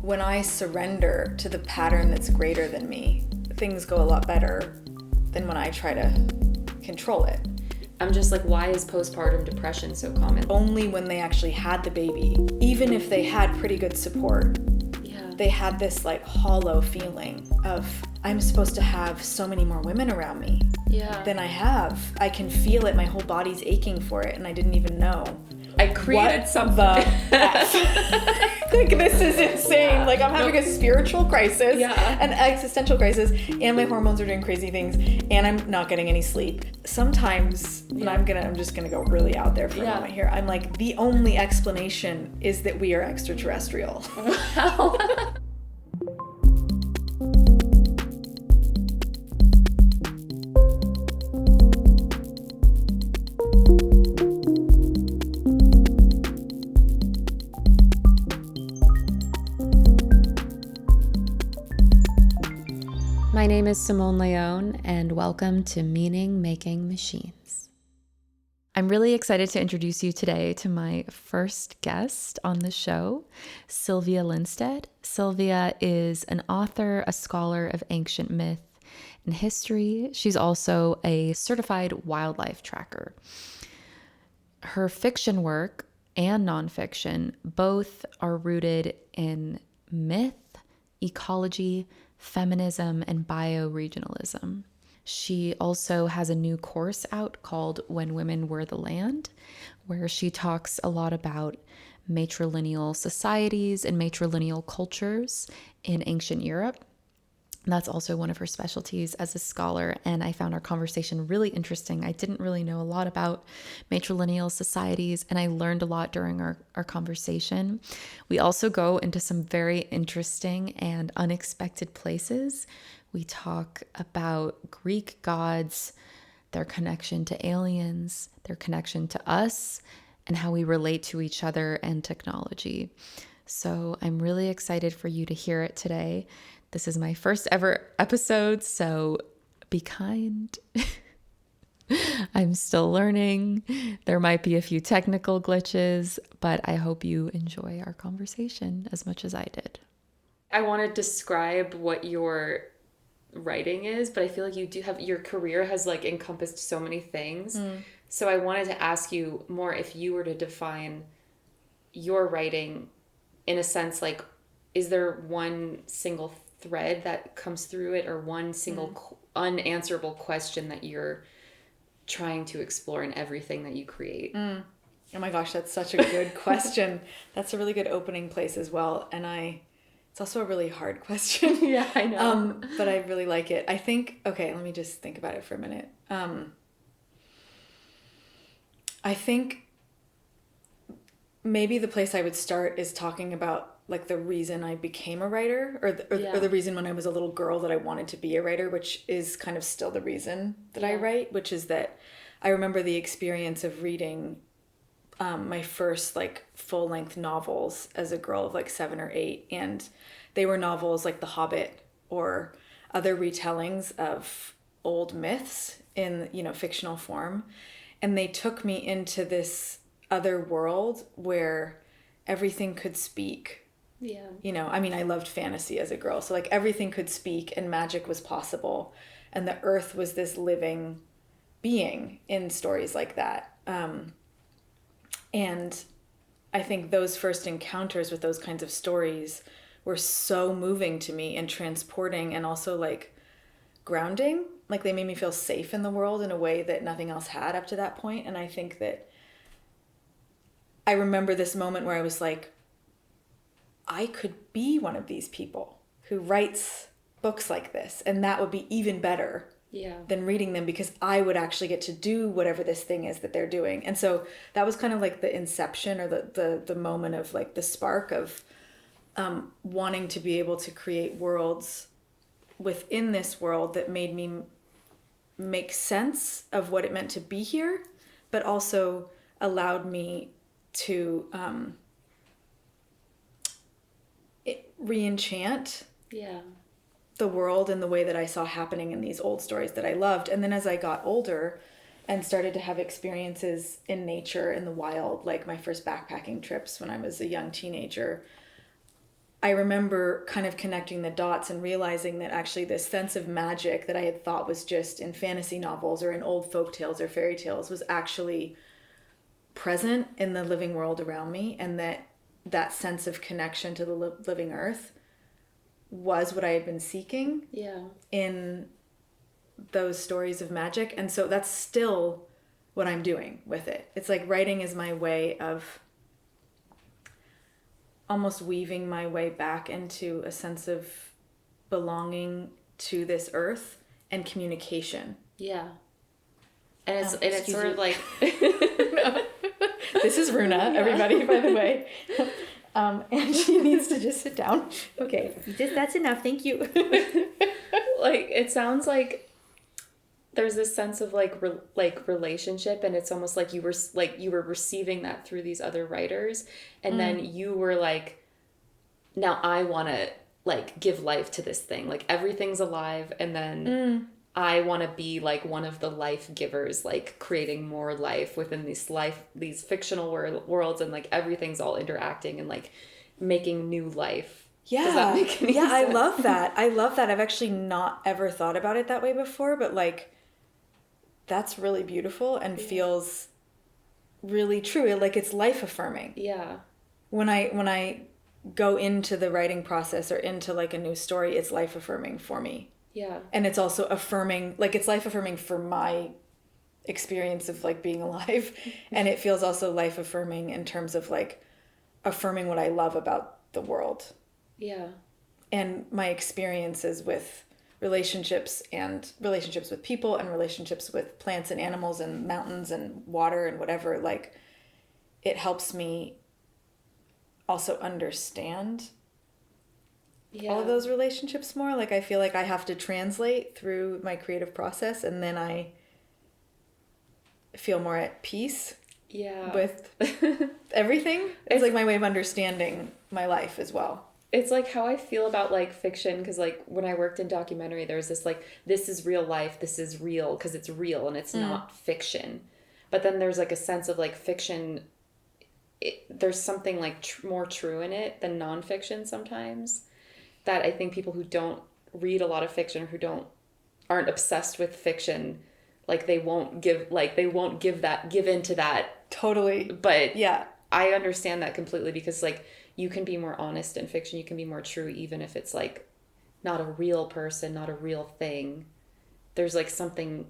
when I surrender to the pattern that's greater than me, things go a lot better than when I try to control it. I'm just like, why is postpartum depression so common? Only when they actually had the baby, even if they had pretty good support, they had this like hollow feeling of, I'm supposed to have so many more women around me than I have. I can feel it. My whole body's aching for it, and I didn't even know. I created something. Like, this is insane. Like, I'm having a spiritual crisis, an existential crisis, and my hormones are doing crazy things, and I'm not getting any sleep. Sometimes, and I'm just gonna go really out there for a moment here. I'm like, the only explanation is that we are extraterrestrial. Wow. My name is Simone Leone, and welcome to Meaning Making Machines. I'm really excited to introduce you today to my first guest on the show, Sylvia Linsteadt. Sylvia is an author, a scholar of ancient myth and history. She's also a certified wildlife tracker. Her fiction work and nonfiction both are rooted in myth, ecology, feminism, and bioregionalism. She also has a new course out called When Women Were the Land, where she talks a lot about matrilineal societies and matrilineal cultures in ancient Europe. That's also one of her specialties as a scholar, and I found our conversation really interesting. I didn't really know a lot about matrilineal societies, and I learned a lot during our conversation. We also go into some very interesting and unexpected places. We talk about Greek gods, their connection to aliens, their connection to us, and how we relate to each other and technology. So I'm really excited for you to hear it today. This is my first ever episode, so be kind. I'm still learning. There might be a few technical glitches, but I hope you enjoy our conversation as much as I did. I want to describe what your writing is, but I feel like you do have, your career has like encompassed so many things. So I wanted to ask you more, if you were to define your writing in a sense, like, is there one single thread that comes through it, or one single unanswerable question that you're trying to explore in everything that you create? Oh my gosh, that's such a good question. That's a really good opening place as well. And it's also a really hard question. Yeah, I know. But I really like it. I think, okay, let me just think about it for a minute. I think maybe the place I would start is talking about like the reason I became a writer, or the reason when I was a little girl that I wanted to be a writer, which is kind of still the reason that I write, which is that I remember the experience of reading my first like full-length novels as a girl of like 7 or 8, and they were novels like The Hobbit or other retellings of old myths in, fictional form, and they took me into this other world where everything could speak. I loved fantasy as a girl, so like everything could speak and magic was possible, and the earth was this living being in stories like that. And I think those first encounters with those kinds of stories were so moving to me and transporting, and also like grounding. Like, they made me feel safe in the world in a way that nothing else had up to that point. And I think that I remember this moment where I was like, I could be one of these people who writes books like this, and that would be even better than reading them, because I would actually get to do whatever this thing is that they're doing. And so that was kind of like the inception, or the moment of like the spark of wanting to be able to create worlds within this world that made me make sense of what it meant to be here, but also allowed me to re-enchant the world in the way that I saw happening in these old stories that I loved. And then as I got older and started to have experiences in nature, in the wild, like my first backpacking trips when I was a young teenager, I remember kind of connecting the dots and realizing that actually this sense of magic that I had thought was just in fantasy novels or in old folk tales or fairy tales was actually present in the living world around me, and that sense of connection to the living earth was what I had been seeking in those stories of magic. And so that's still what I'm doing with it. It's like writing is my way of almost weaving my way back into a sense of belonging to this earth and communication. Yeah. And it's sort of like this is Runa, everybody, by the way. And she needs to just sit down. Okay, that's enough. Thank you. Like, it sounds like there's this sense of like relationship, and it's almost like you were receiving that through these other writers, and then you were like, now I want to like give life to this thing. Like, everything's alive, and then I want to be like one of the life givers, like creating more life within these fictional worlds, and like everything's all interacting and like making new life. Yeah. Does that make any sense? I love that. I've actually not ever thought about it that way before, but like that's really beautiful and feels really true. Like, it's life affirming. Yeah. When I go into the writing process or into like a new story, it's life affirming for me. Yeah. And it's also affirming, like, it's life affirming for my experience of like being alive. And it feels also life affirming in terms of like affirming what I love about the world. Yeah. And my experiences with relationships with people and relationships with plants and animals and mountains and water and whatever, like, it helps me also understand all of those relationships more. Like, I feel like I have to translate through my creative process, and then I feel more at peace with everything. It's like my way of understanding my life as well. It's like how I feel about like fiction, because like when I worked in documentary, there's this like, this is real life, this is real because it's real and it's not fiction. But then there's like a sense of like fiction, there's something like more true in it than nonfiction sometimes, that I think people who don't read a lot of fiction or who aren't obsessed with fiction, like they won't give into that. Totally. But yeah, I understand that completely, because like you can be more honest in fiction, you can be more true even if it's like not a real person, not a real thing. There's like something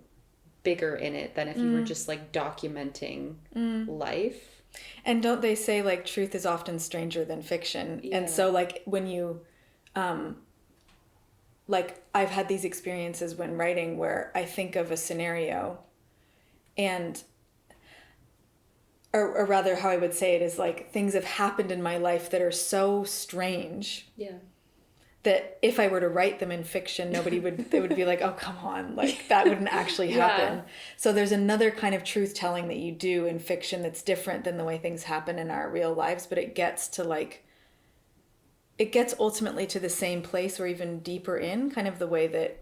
bigger in it than if you were just like documenting life. And don't they say like truth is often stranger than fiction? Yeah. And so like when you like I've had these experiences when writing where I think of a scenario, and or rather how I would say it is like things have happened in my life that are so strange that if I were to write them in fiction, they would be like, oh, come on, like that wouldn't actually happen. So there's another kind of truth telling that you do in fiction that's different than the way things happen in our real lives, but it gets ultimately to the same place or even deeper in kind of the way that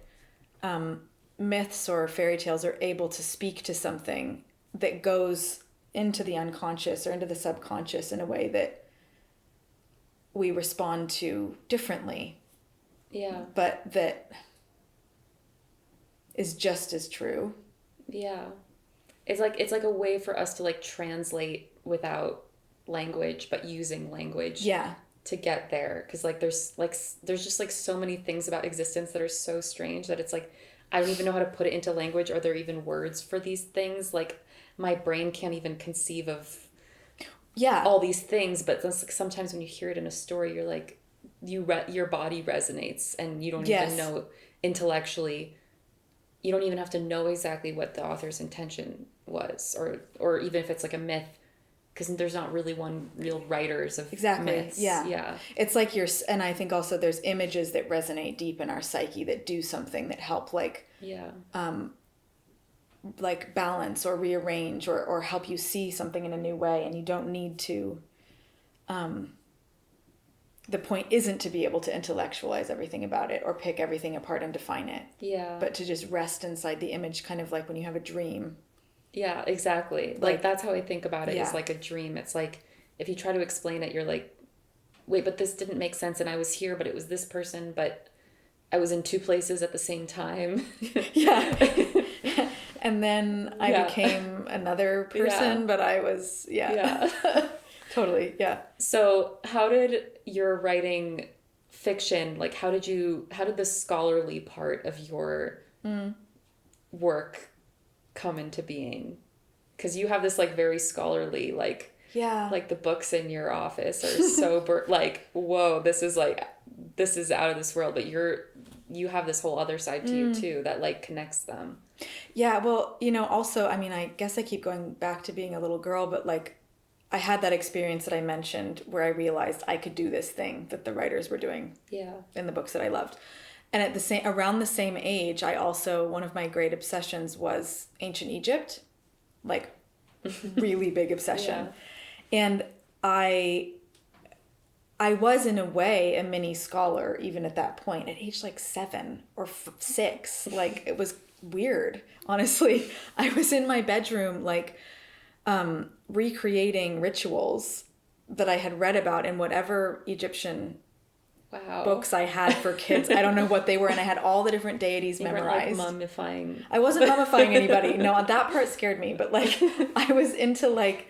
myths or fairy tales are able to speak to something that goes into the unconscious or into the subconscious in a way that we respond to differently. Yeah. But that is just as true. Yeah. It's like a way for us to like translate without language, but using language. Yeah. To get there, because like there's just like so many things about existence that are so strange that it's like I don't even know how to put it into language. Are there even words for these things? Like my brain can't even conceive of all these things, but like sometimes when you hear it in a story, you're like your body resonates, and you don't even know intellectually, you don't even have to know exactly what the author's intention was, or even if it's like a myth, because there's not really one real writers of myths. Yeah. It's like and I think also there's images that resonate deep in our psyche that do something that help like balance or rearrange or help you see something in a new way, and you don't need to the point isn't to be able to intellectualize everything about it or pick everything apart and define it. Yeah. But to just rest inside the image, kind of like when you have a dream. Yeah, exactly. Like that's how I think about it, is like a dream. It's like if you try to explain it, you're like wait, but this didn't make sense and I was here, but it was this person, but I was in two places at the same time. Yeah. And then I became another person, but I was, totally. Yeah. So how did your writing fiction, like how did the scholarly part of your work come into being? Because you have this like very scholarly, like, like the books in your office are so like, whoa, this is out of this world, but you have this whole other side to you too that like connects them. Yeah, well, also, I mean, I guess I keep going back to being a little girl, but like I had that experience that I mentioned where I realized I could do this thing that the writers were doing in the books that I loved. And around the same age, one of my great obsessions was ancient Egypt, like really big obsession. And I was in a way a mini scholar even at that point at age like 7 or 6. Like it was weird, honestly. I was in my bedroom like recreating rituals that I had read about in whatever Egyptian books I had for kids. I don't know what they were, and I had all the different deities memorized. Like mummifying. I wasn't mummifying anybody. No, that part scared me. But like I was into like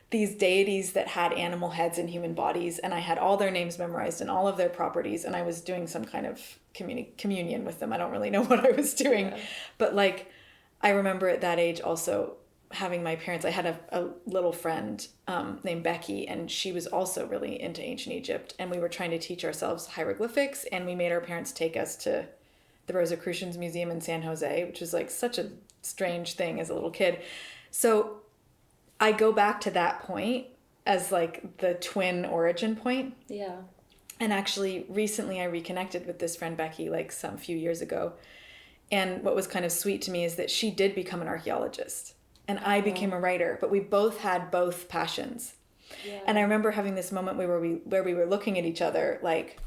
these deities that had animal heads and human bodies, and I had all their names memorized and all of their properties, and I was doing some kind of communion with them. I don't really know what I was doing. But like I remember at that age also having my parents, I had a little friend named Becky, and she was also really into ancient Egypt, and we were trying to teach ourselves hieroglyphics, and we made our parents take us to the Rosicrucians Museum in San Jose, which was like such a strange thing as a little kid. So I go back to that point as like the twin origin point. Yeah. And actually recently I reconnected with this friend Becky like some few years ago. And what was kind of sweet to me is that she did become an archaeologist and I became a writer, but we both had both passions. Yeah. And I remember having this moment where we were looking at each other like,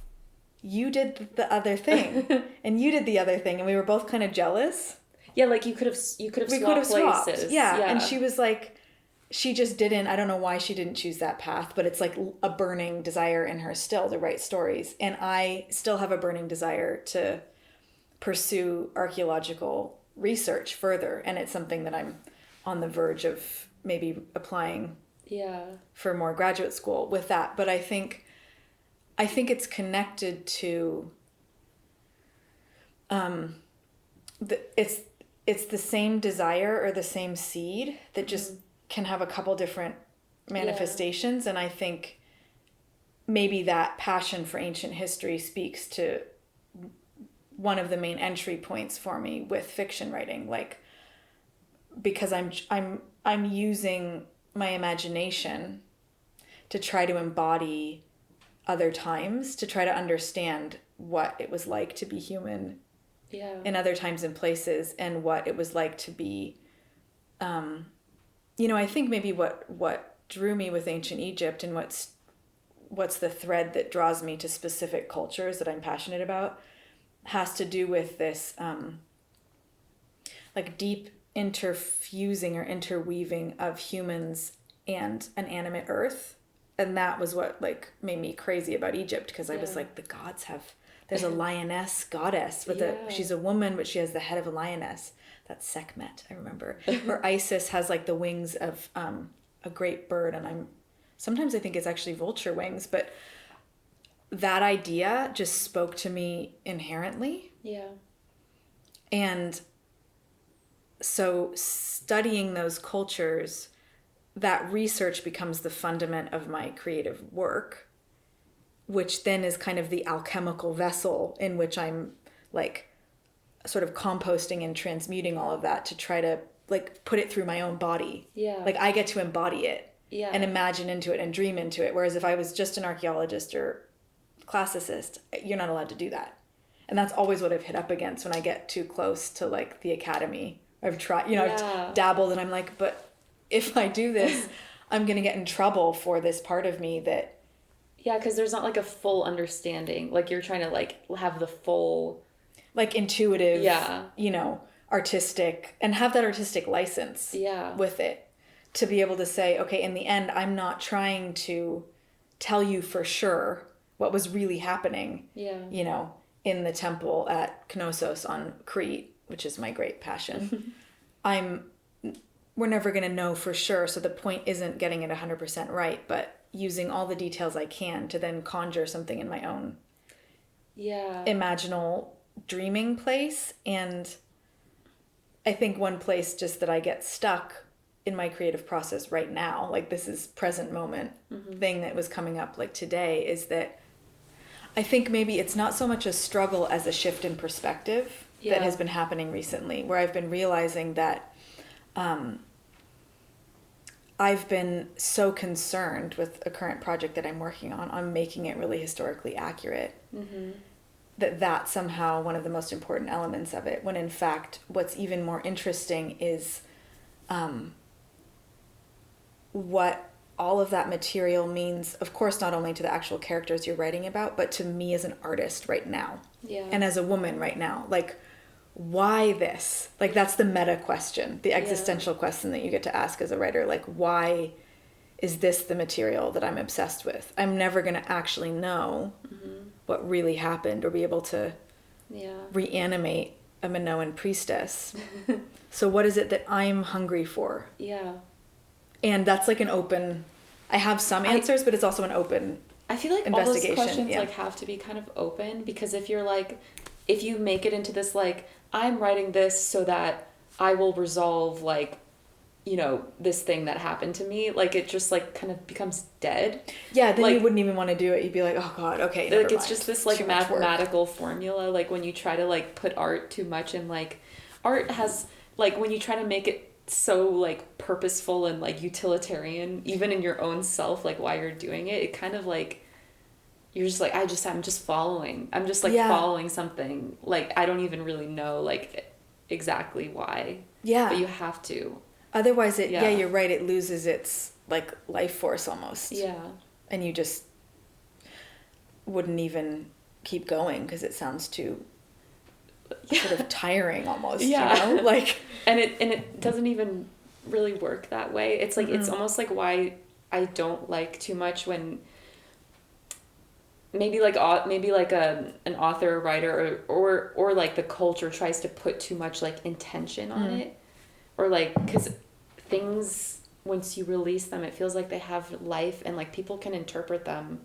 you did the other thing and you did the other thing, and we were both kind of jealous. Yeah, like you could have swapped places. Yeah, and she was like, she just didn't, I don't know why she didn't choose that path, but it's like a burning desire in her still to write stories. And I still have a burning desire to pursue archaeological research further. And it's something that I'm on the verge of maybe applying for more graduate school with that. But I think it's connected to, it's the same desire or the same seed that just can have a couple different manifestations. And I think maybe that passion for ancient history speaks to one of the main entry points for me with fiction writing, like because I'm using my imagination to try to embody other times, to try to understand what it was like to be human in other times and places, and what it was like to be I think maybe what drew me with ancient Egypt and what's the thread that draws me to specific cultures that I'm passionate about has to do with this like deep interfusing or interweaving of humans and an animate earth. And that was what like made me crazy about Egypt, because I was like, the gods there's a lioness goddess with she's a woman, but she has the head of a lioness. That's Sekhmet, I remember. Or Isis has like the wings of a great bird, and sometimes I think it's actually vulture wings, but that idea just spoke to me inherently. Yeah. And so studying those cultures, that research becomes the fundament of my creative work, which then is kind of the alchemical vessel in which I'm like sort of composting and transmuting all of that to try to like put it through my own body. Yeah. Like I get to embody it and imagine into it and dream into it. Whereas if I was just an archaeologist or classicist, you're not allowed to do that. And that's always what I've hit up against when I get too close to like the academy. I've tried, I've dabbled, and I'm like, but if I do this, I'm going to get in trouble for this part of me that. Yeah, because there's not like a full understanding. Like you're trying to like have the full. Like intuitive, artistic, and have that artistic license with it to be able to say, okay, in the end, I'm not trying to tell you for sure what was really happening, Yeah. you know, in the temple at Knossos on Crete, which is my great passion. We're never going to know for sure. So the point isn't getting it 100% right, but using all the details I can to then conjure something in my own imaginal dreaming place. And I think one place just that I get stuck in my creative process right now, like this is present moment thing that was coming up like today, is that I think maybe it's not so much a struggle as a shift in perspective that has been happening recently, where I've been realizing that I've been so concerned with a current project that I'm working on making it really historically accurate, that's somehow one of the most important elements of it, when in fact what's even more interesting is what all of that material means, of course, not only to the actual characters you're writing about, but to me as an artist right now. And as a woman right now. Like, why this? Like, that's the meta question, the existential question that you get to ask as a writer. Like, why is this the material that I'm obsessed with? I'm never going to actually know what really happened or be able to reanimate a Minoan priestess. So what is it that I'm hungry for? And that's like an open, I have some answers, but it's also an open I feel like all those questions like have to be kind of open, because if you're like, if you make it into this, like, I'm writing this so that I will resolve, like, you know, this thing that happened to me, like, it just like kind of becomes dead. Yeah, then like, you wouldn't even want to do it. You'd be like, oh God, okay, never like, it's mind. just this like mathematical formula. Like when you try to like put art too much in, like, art has, like, when you try to make it so like purposeful and like utilitarian, even in your own self, like why you're doing it, it kind of like, you're just like, I'm just following following something, like I don't even really know like exactly why, but you have to, otherwise you're right, it loses its like life force almost, and you just wouldn't even keep going because it sounds too sort of tiring almost, you know, like, and it doesn't even really work that way. It's like it's almost like why I don't like too much when maybe like an author or writer or like the culture tries to put too much like intention on it, or like, because things, once you release them, it feels like they have life and like people can interpret them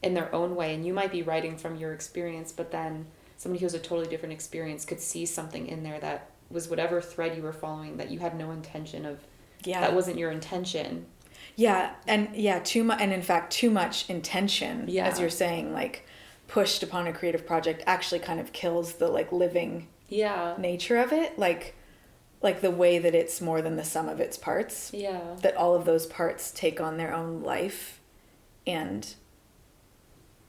in their own way, and you might be writing from your experience, but then somebody who has a totally different experience could see something in there that was whatever thread you were following that you had no intention of. That wasn't your intention. Too much, and in fact too much intention, as you're saying, like pushed upon a creative project actually kind of kills the like living nature of it, like the way that it's more than the sum of its parts, that all of those parts take on their own life, and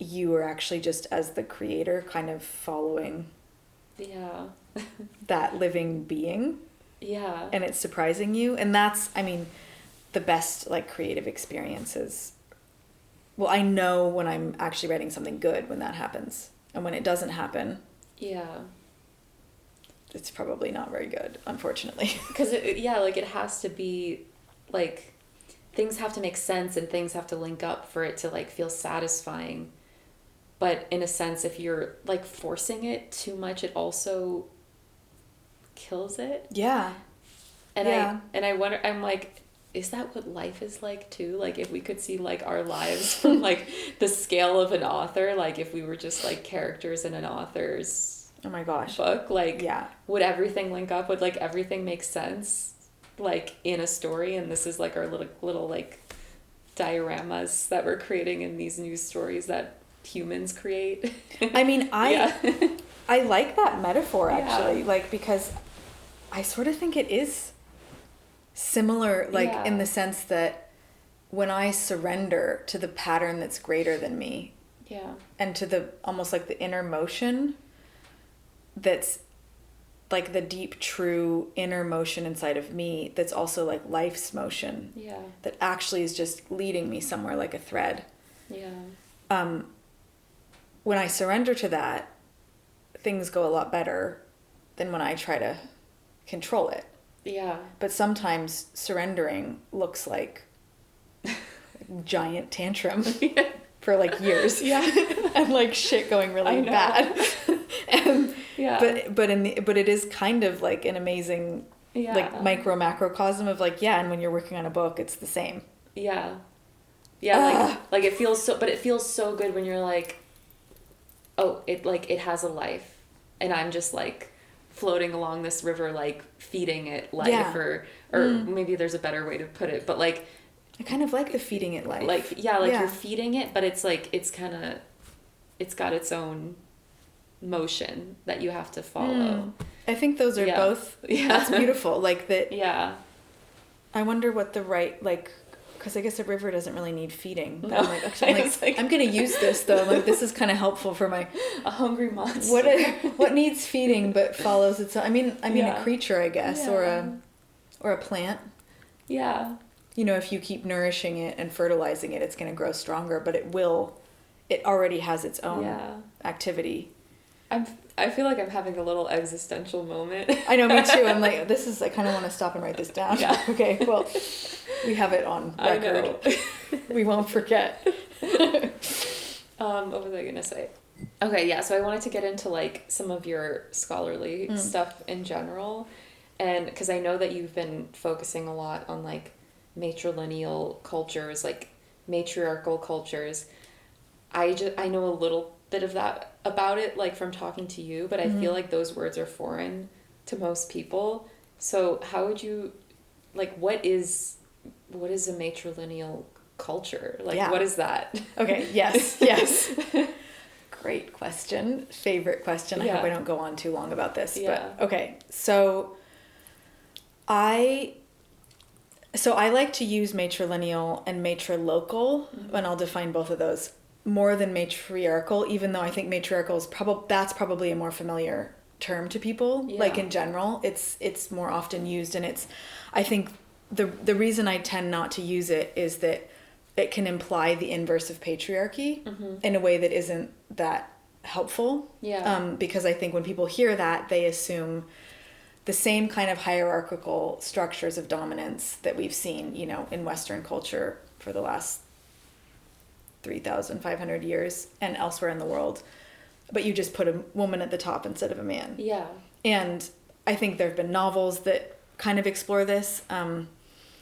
you are actually just as the creator kind of following that living being, and it's surprising you. And that's, I mean, the best like creative experiences, well, I know when I'm actually writing something good when that happens, and when it doesn't happen, it's probably not very good, unfortunately. Because like it has to be like, things have to make sense and things have to link up for it to like feel satisfying. But in a sense, if you're like forcing it too much, it also kills it. And I wonder, I'm like, is that what life is like too? Like if we could see like our lives from like the scale of an author, like if we were just like characters in an author's book, like would everything link up? Would like everything make sense like in a story? And this is like our little like dioramas that we're creating in these news stories that humans create. I mean, I like that metaphor actually, like, because I sort of think it is similar, like in the sense that when I surrender to the pattern that's greater than me, and to the almost like the inner motion that's like the deep true inner motion inside of me, that's also like life's motion, that actually is just leading me somewhere like a thread, when I surrender to that, things go a lot better than when I try to control it. But sometimes surrendering looks like a giant tantrum for like years. and like shit going really bad. And, Yeah. but it is kind of like an amazing like micro macrocosm of like, and when you're working on a book, it's the same. Yeah. Yeah, like it feels so, but it feels so good when you're like, oh, it has a life, and I'm just like floating along this river, like feeding it life, or maybe there's a better way to put it, but like, I kind of like the feeding it life. Like, you're feeding it, but it's like, it's got its own motion that you have to follow. I think those are both, that's beautiful. Like that. Yeah. I wonder what the right, like, because I guess a river doesn't really need feeding. No. I'm like, actually, I'm going to use this though. Like, this is kind of helpful for my a hungry monster. What needs feeding but follows its own. I mean, a creature, I guess, or a plant. Yeah. You know, if you keep nourishing it and fertilizing it, it's going to grow stronger. But it already has its own activity. I feel like I'm having a little existential moment. I know, me too. I'm like, I kind of want to stop and write this down. Yeah. Okay, well, we have it on record. We won't forget. What was I going to say? Okay, yeah, so I wanted to get into like some of your scholarly stuff in general. And because I know that you've been focusing a lot on like matrilineal cultures, like matriarchal cultures. I know a little bit of that about it, like from talking to you, but I feel like those words are foreign to most people. So how would you, like, what is a matrilineal culture? Like, what is that? Okay. Yes. Great question. Favorite question. I hope I don't go on too long about this. Yeah. But okay. So I like to use matrilineal and matrilocal, and I'll define both of those, more than matriarchal, even though I think matriarchal is probably a more familiar term to people. Like in general, it's more often used, and I think the reason I tend not to use it is that it can imply the inverse of patriarchy in a way that isn't that helpful. Because I think when people hear that, they assume the same kind of hierarchical structures of dominance that we've seen, you know, in Western culture for the last 3,500 years and elsewhere in the world. But you just put a woman at the top instead of a man. Yeah. And I think there have been novels that kind of explore this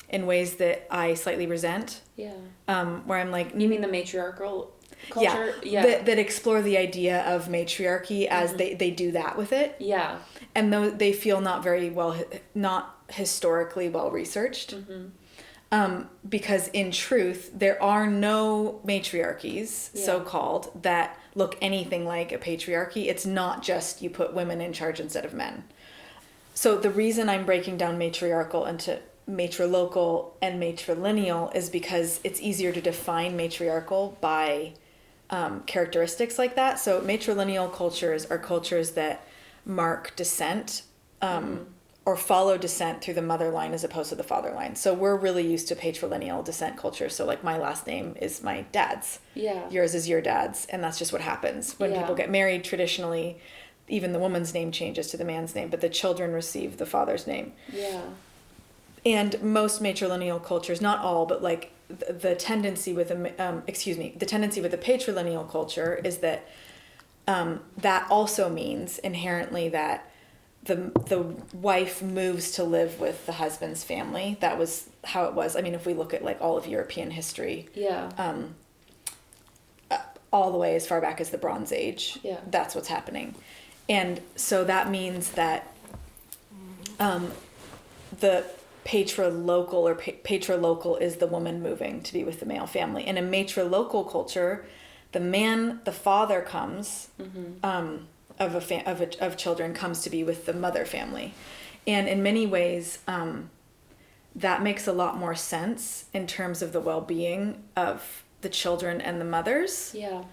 in ways that I slightly resent. Yeah. Where I'm like... You mean the matriarchal culture? Yeah. That explore the idea of matriarchy as they do that with it. Yeah. And they feel not historically well researched. Because in truth, there are no matriarchies, so-called, that look anything like a patriarchy. It's not just you put women in charge instead of men. So the reason I'm breaking down matriarchal into matrilocal and matrilineal is because it's easier to define matriarchal by characteristics like that. So matrilineal cultures are cultures that mark descent or follow descent through the mother line as opposed to the father line. So we're really used to patrilineal descent culture. So like my last name is my dad's. Yeah. Yours is your dad's. And that's just what happens. When people get married, traditionally, even the woman's name changes to the man's name, but the children receive the father's name. Yeah. And most matrilineal cultures, not all, but like the tendency with the patrilineal culture is that that also means inherently that the wife moves to live with the husband's family. That was how it was. I mean, if we look at like all of European history, all the way as far back as the Bronze Age, that's what's happening. And so that means that the patrilocal is the woman moving to be with the male family. In a matrilocal culture, the father comes of children comes to be with the mother family, and in many ways, that makes a lot more sense in terms of the well-being of the children and the mothers. Yeah.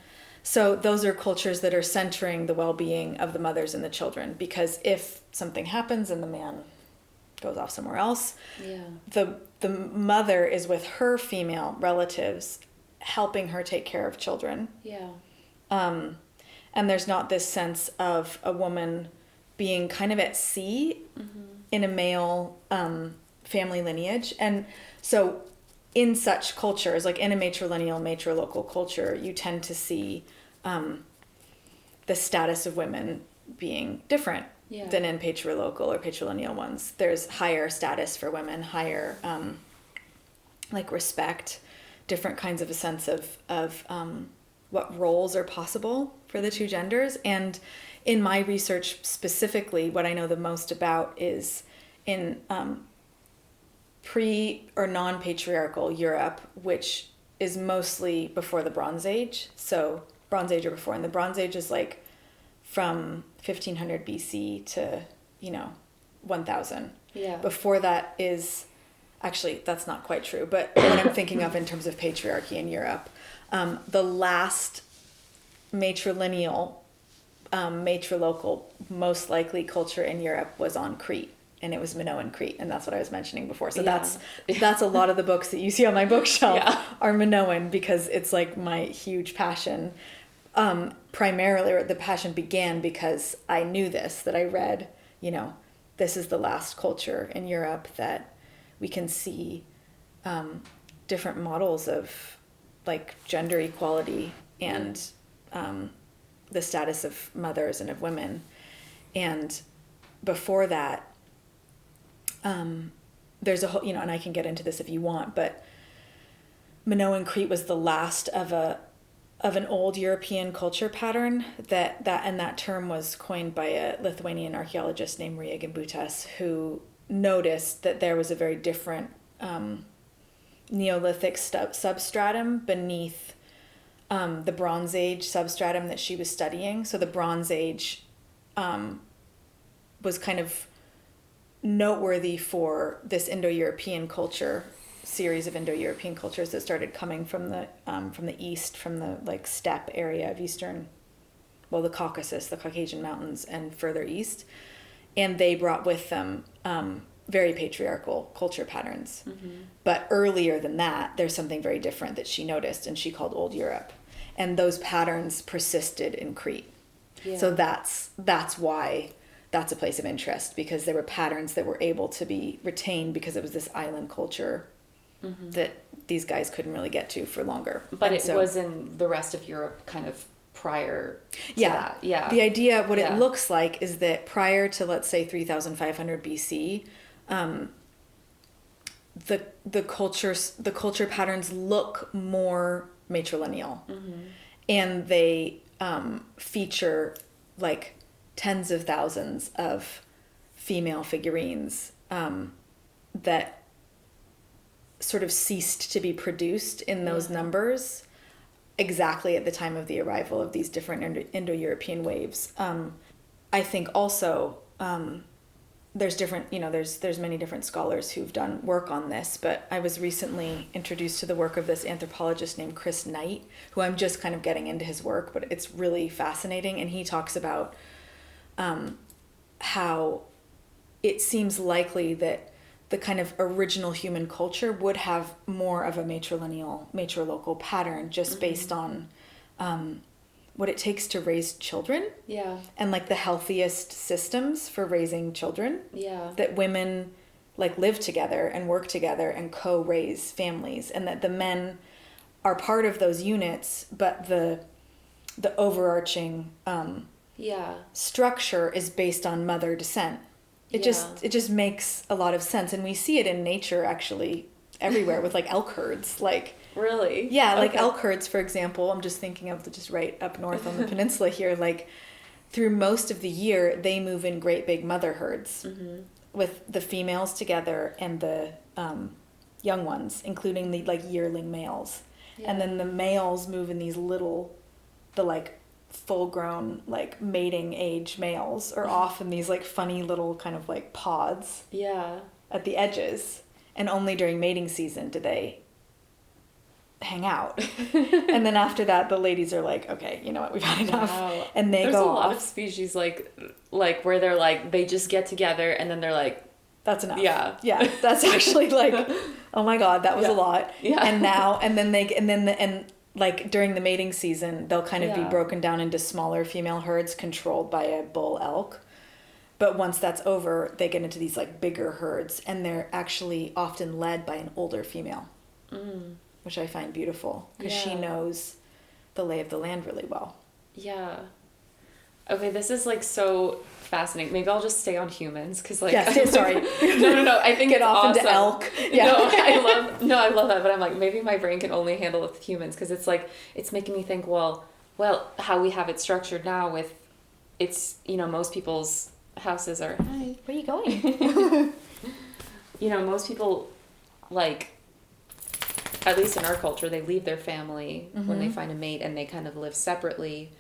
So those are cultures that are centering the well-being of the mothers and the children, because if something happens and the man goes off somewhere else, the mother is with her female relatives helping her take care of children. Yeah. And there's not this sense of a woman being kind of at sea in a male family lineage. And so in such cultures, like in a matrilineal, matrilocal culture, you tend to see the status of women being different than in patrilocal or patrilineal ones. There's higher status for women, higher like respect, different kinds of a sense of what roles are possible for the two genders. And in my research specifically, what I know the most about is in pre or non-patriarchal Europe, which is mostly before the Bronze Age. So Bronze Age or before. And the Bronze Age is like from 1500 BC to, 1000. Yeah. Before that is, actually, that's not quite true, but what I'm thinking of in terms of patriarchy in Europe, the last matrilineal, matrilocal, most likely culture in Europe was on Crete. And it was Minoan Crete, and that's what I was mentioning before. So that's a lot of the books that you see on my bookshelf are Minoan, because it's like my huge passion. Primarily, or the passion began because I knew this, that I read, this is the last culture in Europe that we can see different models of like gender equality and the status of mothers and of women. And before that, there's a whole, and I can get into this if you want, but Minoan Crete was the last of an old European culture pattern that term was coined by a Lithuanian archaeologist named Maria Gimbutas, who noticed that there was a very different Neolithic substratum beneath the Bronze Age substratum that she was studying. So the Bronze Age was kind of noteworthy for this Indo-European culture, series of Indo-European cultures that started coming from the east, from the like steppe area of the Caucasus, the Caucasian mountains, and further east, and they brought with them very patriarchal culture patterns. Mm-hmm. But earlier than that, there's something very different that she noticed, and she called Old Europe, and those patterns persisted in Crete. Yeah. So that's why that's a place of interest, because there were patterns that were able to be retained because it was this island culture that these guys couldn't really get to for longer. But it was in the rest of Europe kind of prior to that. Yeah. The idea, what it looks like is that prior to, let's say, 3500 BC, the culture patterns look more matrilineal. Mm-hmm. And they feature like tens of thousands of female figurines that sort of ceased to be produced in those numbers exactly at the time of the arrival of these different Indo-European waves. I think also there's different, there's many different scholars who've done work on this, but I was recently introduced to the work of this anthropologist named Chris Knight, who I'm just kind of getting into his work, but it's really fascinating. And he talks about how it seems likely that the kind of original human culture would have more of a matrilocal pattern just based on what it takes to raise children. Yeah. And like the healthiest systems for raising children. Yeah. That women like live together and work together and co-raise families, and that the men are part of those units, but the overarching structure is based on mother descent. It just makes a lot of sense, and we see it in nature actually everywhere with like elk herds, like really like elk herds, for example. I'm just thinking of just right up north on the peninsula here, like through most of the year they move in great big mother herds with the females together and the young ones, including the like yearling males, and then the males move in these little, the like full-grown like mating age males are off in these like funny little kind of like pods at the edges, and only during mating season do they hang out. And then after that the ladies are like, okay, you know what, we've had enough. Wow. And there's go a lot off. Of species like where they're like they just get together and then they're like, that's enough. Yeah, that's actually like, oh my god, that was a lot. And like during the mating season, they'll kind of be broken down into smaller female herds controlled by a bull elk. But once that's over, they get into these like bigger herds, and they're actually often led by an older female, which I find beautiful because she knows the lay of the land really well. Yeah. Okay, this is like so fascinating. Maybe I'll just stay on humans because like yes, sorry. No. I think Get it's off awesome. into elk. Yeah. I love that, but I'm like maybe my brain can only handle with humans because it's like it's making me think. Well, how we have it structured now with it's most people's houses are. Hi. Where are you going? Most people like. At least in our culture, they leave their family when they find a mate and they kind of live separately.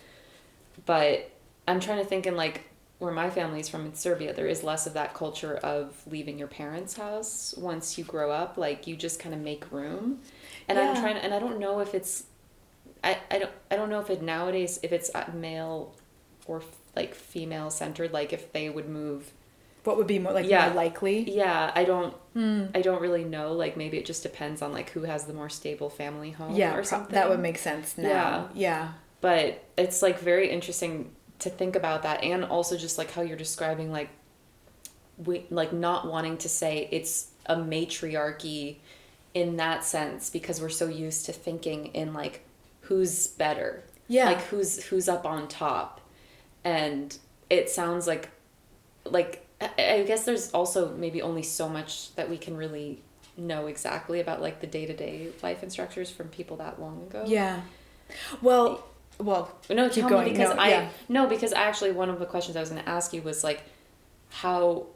But I'm trying to think in like where my family's from in Serbia, there is less of that culture of leaving your parents' house once you grow up. Like you just kind of make room. And I'm trying to, and I don't know if it's, I don't know if it nowadays, if it's male or like female centered, like if they would move. What would be more more likely? Yeah, I don't really know. Like maybe it just depends on like who has the more stable family home or something. That would make sense now. Yeah. But it's like very interesting to think about that, and also just like how you're describing like we like not wanting to say it's a matriarchy in that sense because we're so used to thinking in like who's better. Yeah. Like who's up on top. And it sounds like I guess there's also maybe only so much that we can really know exactly about like the day-to-day life and structures from people that long ago. Yeah. Well, no, keep going. Because actually one of the questions I was going to ask you was like how,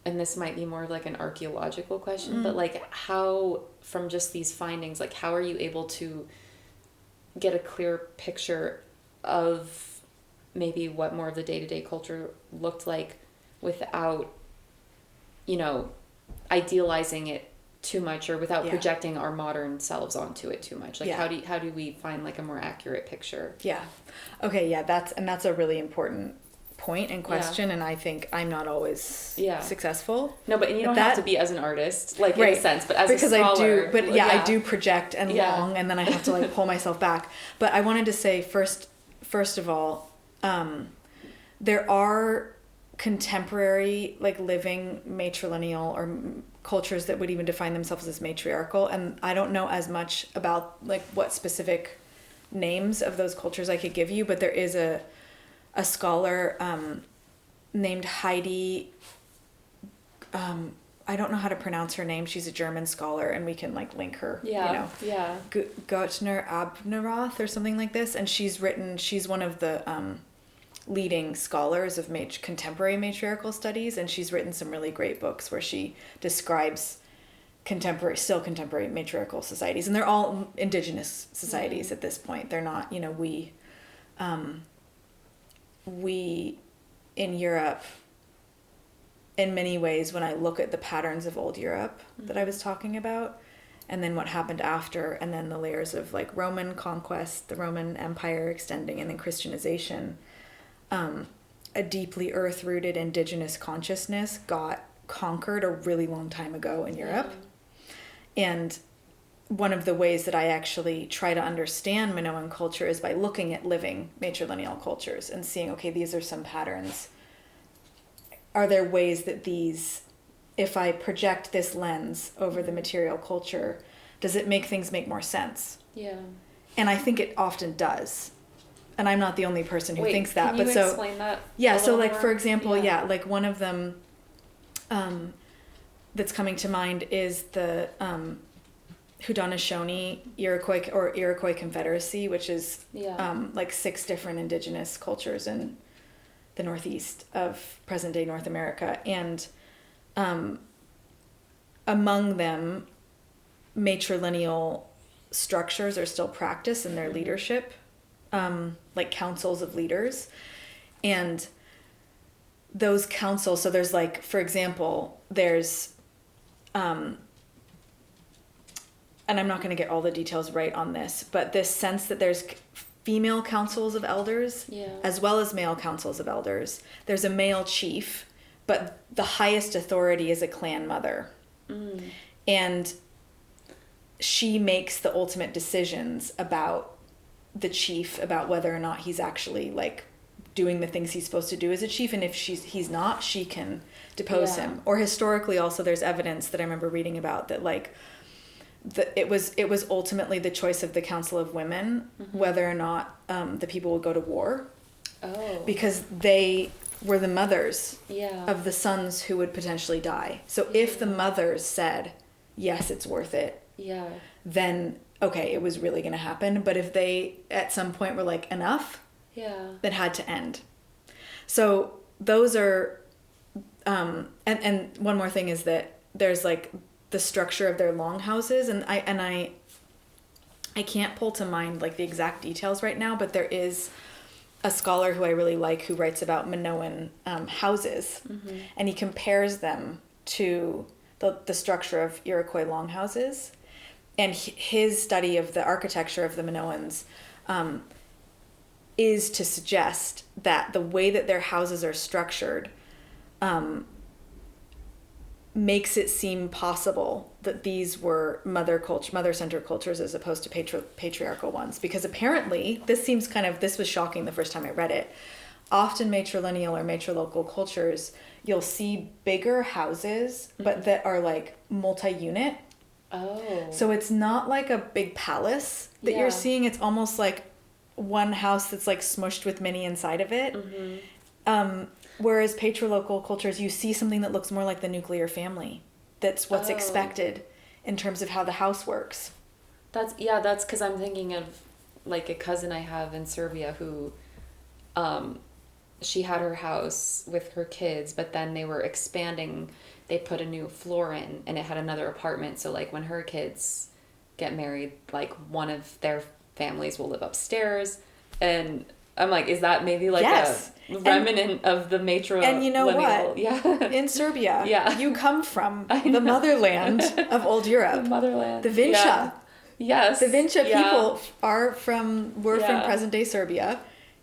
and this might be more like an archaeological question, but like how from just these findings, like how are you able to get a clear picture of maybe what more of the day-to-day culture looked like without, idealizing it too much or without projecting our modern selves onto it too much? Like how do we find like a more accurate picture? Yeah. Okay. Yeah. That's a really important point and question. And I think I'm not always successful. No, but you don't have to be as an artist, like in a sense, but as a scholar. I do project and long, and then I have to like pull myself back. But I wanted to say first of all, there are contemporary like living matrilineal or cultures that would even define themselves as matriarchal, and I don't know as much about like what specific names of those cultures I could give you, but there is a scholar named Heidi, I don't know how to pronounce her name, she's a German scholar, and we can like link her, Göttner Abneroth or something like this, and she's one of the leading scholars of contemporary matriarchal studies, and she's written some really great books where she describes contemporary matriarchal societies, and they're all indigenous societies at this point. They're not, we in Europe, in many ways, when I look at the patterns of old Europe that I was talking about, and then what happened after, and then the layers of like Roman conquest, the Roman Empire extending, and then Christianization, a deeply earth-rooted indigenous consciousness got conquered a really long time ago in Europe. And one of the ways that I actually try to understand Minoan culture is by looking at living matrilineal cultures and seeing, okay, these are some patterns. Are there ways that these, if I project this lens over the material culture, does it make things make more sense? Yeah. And I think it often does. And I'm not the only person who thinks that. Can you explain that? Yeah, so like more? For example, like one of them that's coming to mind is the Haudenosaunee Iroquois Confederacy, which is like 6 different indigenous cultures in the northeast of present-day North America. And among them, matrilineal structures are still practiced in their leadership, like councils of leaders. And those councils, so there's like, for example, there's, and I'm not going to get all the details right on this, but this sense that there's female councils of elders as well as male councils of elders. There's a male chief, but the highest authority is a clan mother. And she makes the ultimate decisions about the chief, about whether or not he's actually like doing the things he's supposed to do as a chief, and if he's not, she can depose him. Or historically also there's evidence that I remember reading about that like it was ultimately the choice of the Council of Women whether or not the people would go to war. Oh. Because they were the mothers Yeah. of the sons who would potentially die. So if the mothers said, yes, it's worth it, Yeah. then okay, it was really going to happen. But if they at some point were like, enough, Yeah. that had to end. So those are, and one more thing is that there's like the structure of their longhouses, and I can't pull to mind like the exact details right now, but there is a scholar who I really like who writes about Minoan houses, and he compares them to the structure of Iroquois longhouses, and his study of the architecture of the Minoans is to suggest that the way that their houses are structured makes it seem possible that these were mother-centered cultures as opposed to patriarchal ones. Because apparently, this was shocking the first time I read it. Often matrilineal or matrilocal cultures, you'll see bigger houses, but that are like multi-unit. Oh. So it's not like a big palace that you're seeing. It's almost like one house that's like smushed with many inside of it. Whereas patrilocal cultures, you see something that looks more like the nuclear family. That's what's expected in terms of how the house works. That's because I'm thinking of like a cousin I have in Serbia who, she had her house with her kids, but then they were expanding. They put a new floor in, and it had another apartment. So like when her kids get married, like one of their families will live upstairs, and I'm like, is that maybe like a remnant of the matrilineal? And you know what? Yeah. In Serbia, you come from the motherland of old Europe. The motherland. The Vinca. Yeah. Yes. The Vinca people were from present day Serbia,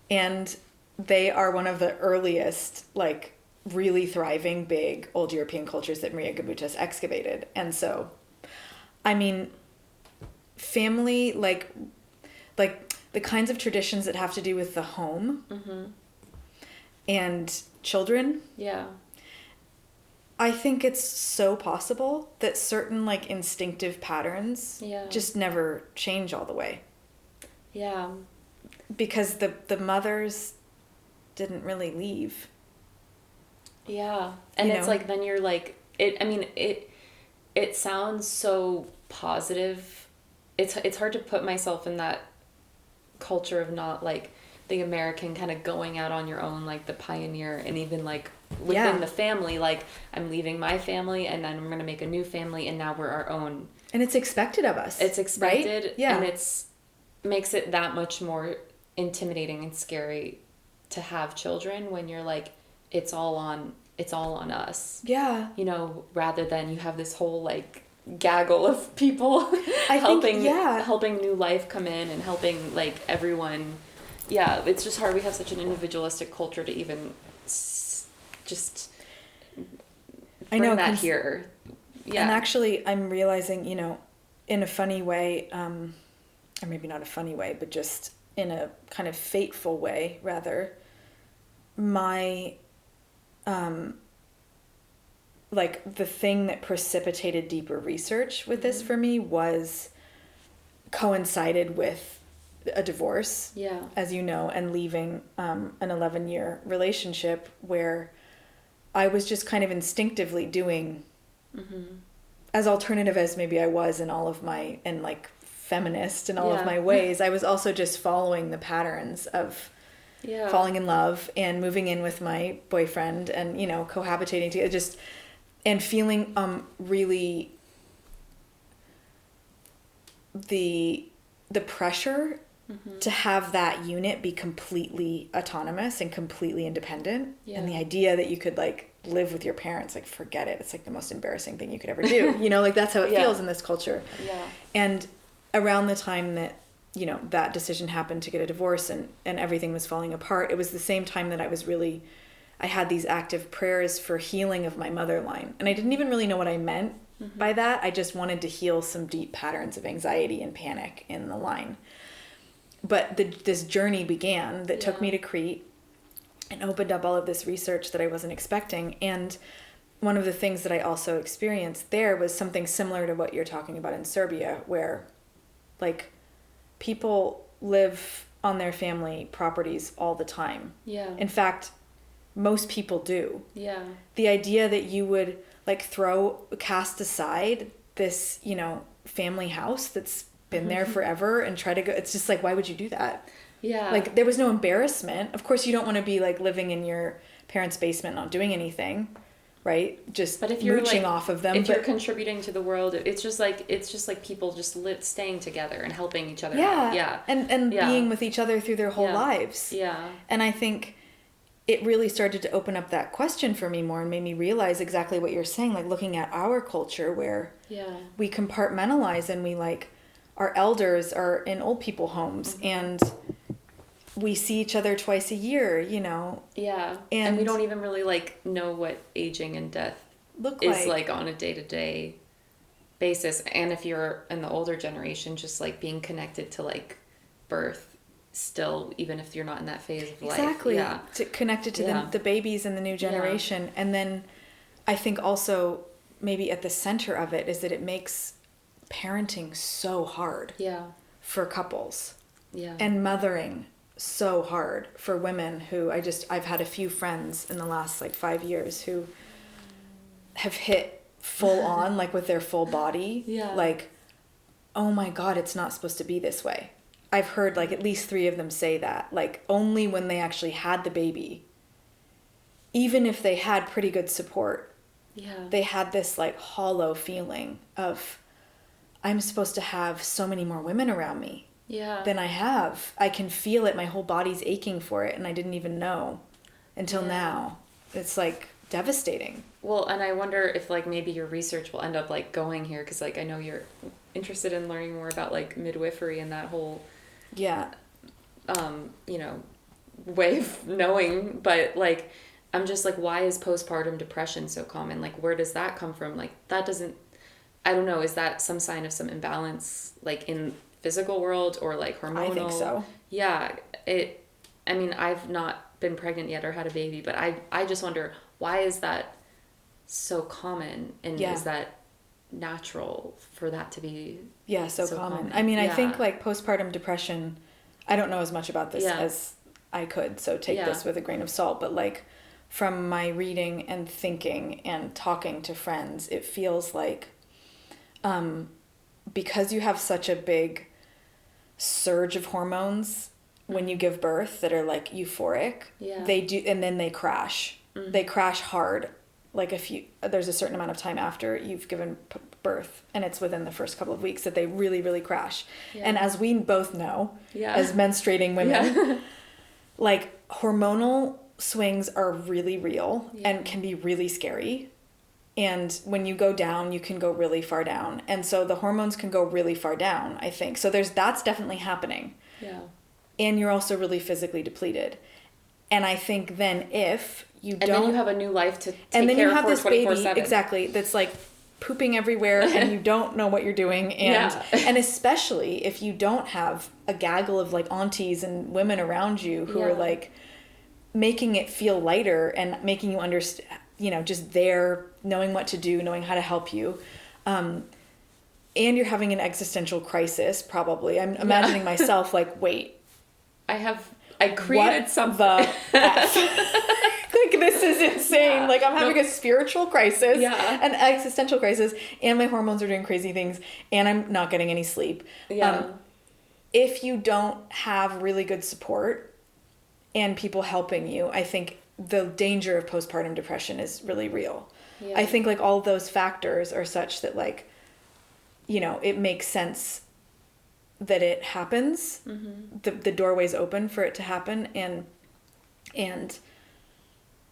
and they are one of the earliest, like, really thriving big old European cultures that Maria Gabutas excavated. And so, I mean, family, like the kinds of traditions that have to do with the home and children. Yeah. I think it's so possible that certain like instinctive patterns just never change all the way. Yeah. Because the mothers didn't really leave. Yeah. And it's like, then you're like, it sounds so positive. It's hard to put myself in that culture of not like the American kind of going out on your own, like the pioneer, and even like within the family, like I'm leaving my family and then we're going to make a new family and now we're our own. And it's expected of us. It's expected. Right? Yeah. And makes it that much more intimidating and scary to have children when you're like, it's all on us. Yeah. You know, rather than you have this whole like gaggle of people helping new life come in and helping like everyone. Yeah, it's just hard. We have such an individualistic culture to even just bring that here. Yeah. And actually, I'm realizing, you know, in a funny way, or maybe not a funny way, but just in a kind of fateful way, rather, my like the thing that precipitated deeper research with this for me coincided with a divorce, as you know, and leaving an 11-year relationship where I was just kind of instinctively doing, as alternative as maybe I was in all of my, and like feminist in all of my ways, I was also just following the patterns of falling in love and moving in with my boyfriend and, you know, cohabitating together, just, and feeling really the pressure to have that unit be completely autonomous and completely independent. And the idea that you could like live with your parents, like forget it. It's like the most embarrassing thing you could ever do. You know, like that's how it feels in this culture. Yeah. And around the time that, you know, that decision happened to get a divorce and everything was falling apart, it was the same time that I had these active prayers for healing of my motherline. And I didn't even really know what I meant by that. I just wanted to heal some deep patterns of anxiety and panic in the line. But this journey began that took me to Crete and opened up all of this research that I wasn't expecting. And one of the things that I also experienced there was something similar to what you're talking about in Serbia, where like people live on their family properties all the time. Yeah. In fact, most people do. Yeah. The idea that you would like cast aside this, you know, family house that's been there forever and try to go, it's just like, why would you do that? Yeah. Like there was no embarrassment. Of course you don't want to be like living in your parents' basement not doing anything, right? Just but if you're mooching like, off of them. If you're contributing to the world, it's just like people just staying together and helping each other out. Yeah. And being with each other through their whole lives. Yeah. And I think it really started to open up that question for me more and made me realize exactly what you're saying, like looking at our culture where we compartmentalize and we like, our elders are in old people homes and we see each other twice a year, you know. Yeah. And we don't even really like know what aging and death is like on a day-to-day basis. And if you're in the older generation, just like being connected to like birth still, even if you're not in that phase of life. Exactly. Yeah. Connected to the babies and the new generation. Yeah. And then I think also maybe at the center of it is that it makes parenting so hard for couples. Yeah. And mothering so hard for women who I've had a few friends in the last like 5 years who have hit full on, like with their full body. Yeah. Like, oh my God, it's not supposed to be this way. I've heard like at least 3 of them say that, like only when they actually had the baby, even if they had pretty good support, they had this like hollow feeling of, I'm supposed to have so many more women around me than I have. I can feel it. My whole body's aching for it. And I didn't even know until now. It's like devastating. Well, and I wonder if like maybe your research will end up like going here. 'Cause like, I know you're interested in learning more about like midwifery and that whole you know, way of knowing, but like I'm just like, why is postpartum depression so common? Like, where does that come from? Like, that doesn't, I don't know, is that some sign of some imbalance like in physical world or like hormonal? I think so. Yeah, I mean, I've not been pregnant yet or had a baby, but I just wonder, why is that so common, and is that natural for that to be so common? I mean, I think like postpartum depression, I don't know as much about this as I could, so take this with a grain of salt, but like from my reading and thinking and talking to friends, it feels like because you have such a big surge of hormones when you give birth that are like euphoric, they do, and then they crash. They crash hard. Like there's a certain amount of time after you've given birth, and it's within the first couple of weeks that they really, really crash. And as we both know, as menstruating women, like hormonal swings are really real and can be really scary. And when you go down, you can go really far down. And so the hormones can go really far down, I think. So that's definitely happening. Yeah. And you're also really physically depleted. And I think then if you don't... And then you have a new life to take care of for 24/7. Baby, exactly, that's like pooping everywhere and you don't know what you're doing. And and especially if you don't have a gaggle of like aunties and women around you who are like making it feel lighter and making you understand, you know, just there, knowing what to do, knowing how to help you. And you're having an existential crisis, probably. I'm imagining myself like, wait. I created something. Like, this is insane. Yeah. Like, I'm having a spiritual crisis, an existential crisis, and my hormones are doing crazy things, and I'm not getting any sleep. Yeah. If you don't have really good support and people helping you, I think the danger of postpartum depression is really real. Yeah. I think, like, all of those factors are such that, like, you know, it makes sense that it happens. Mm-hmm. The doorway's open for it to happen, and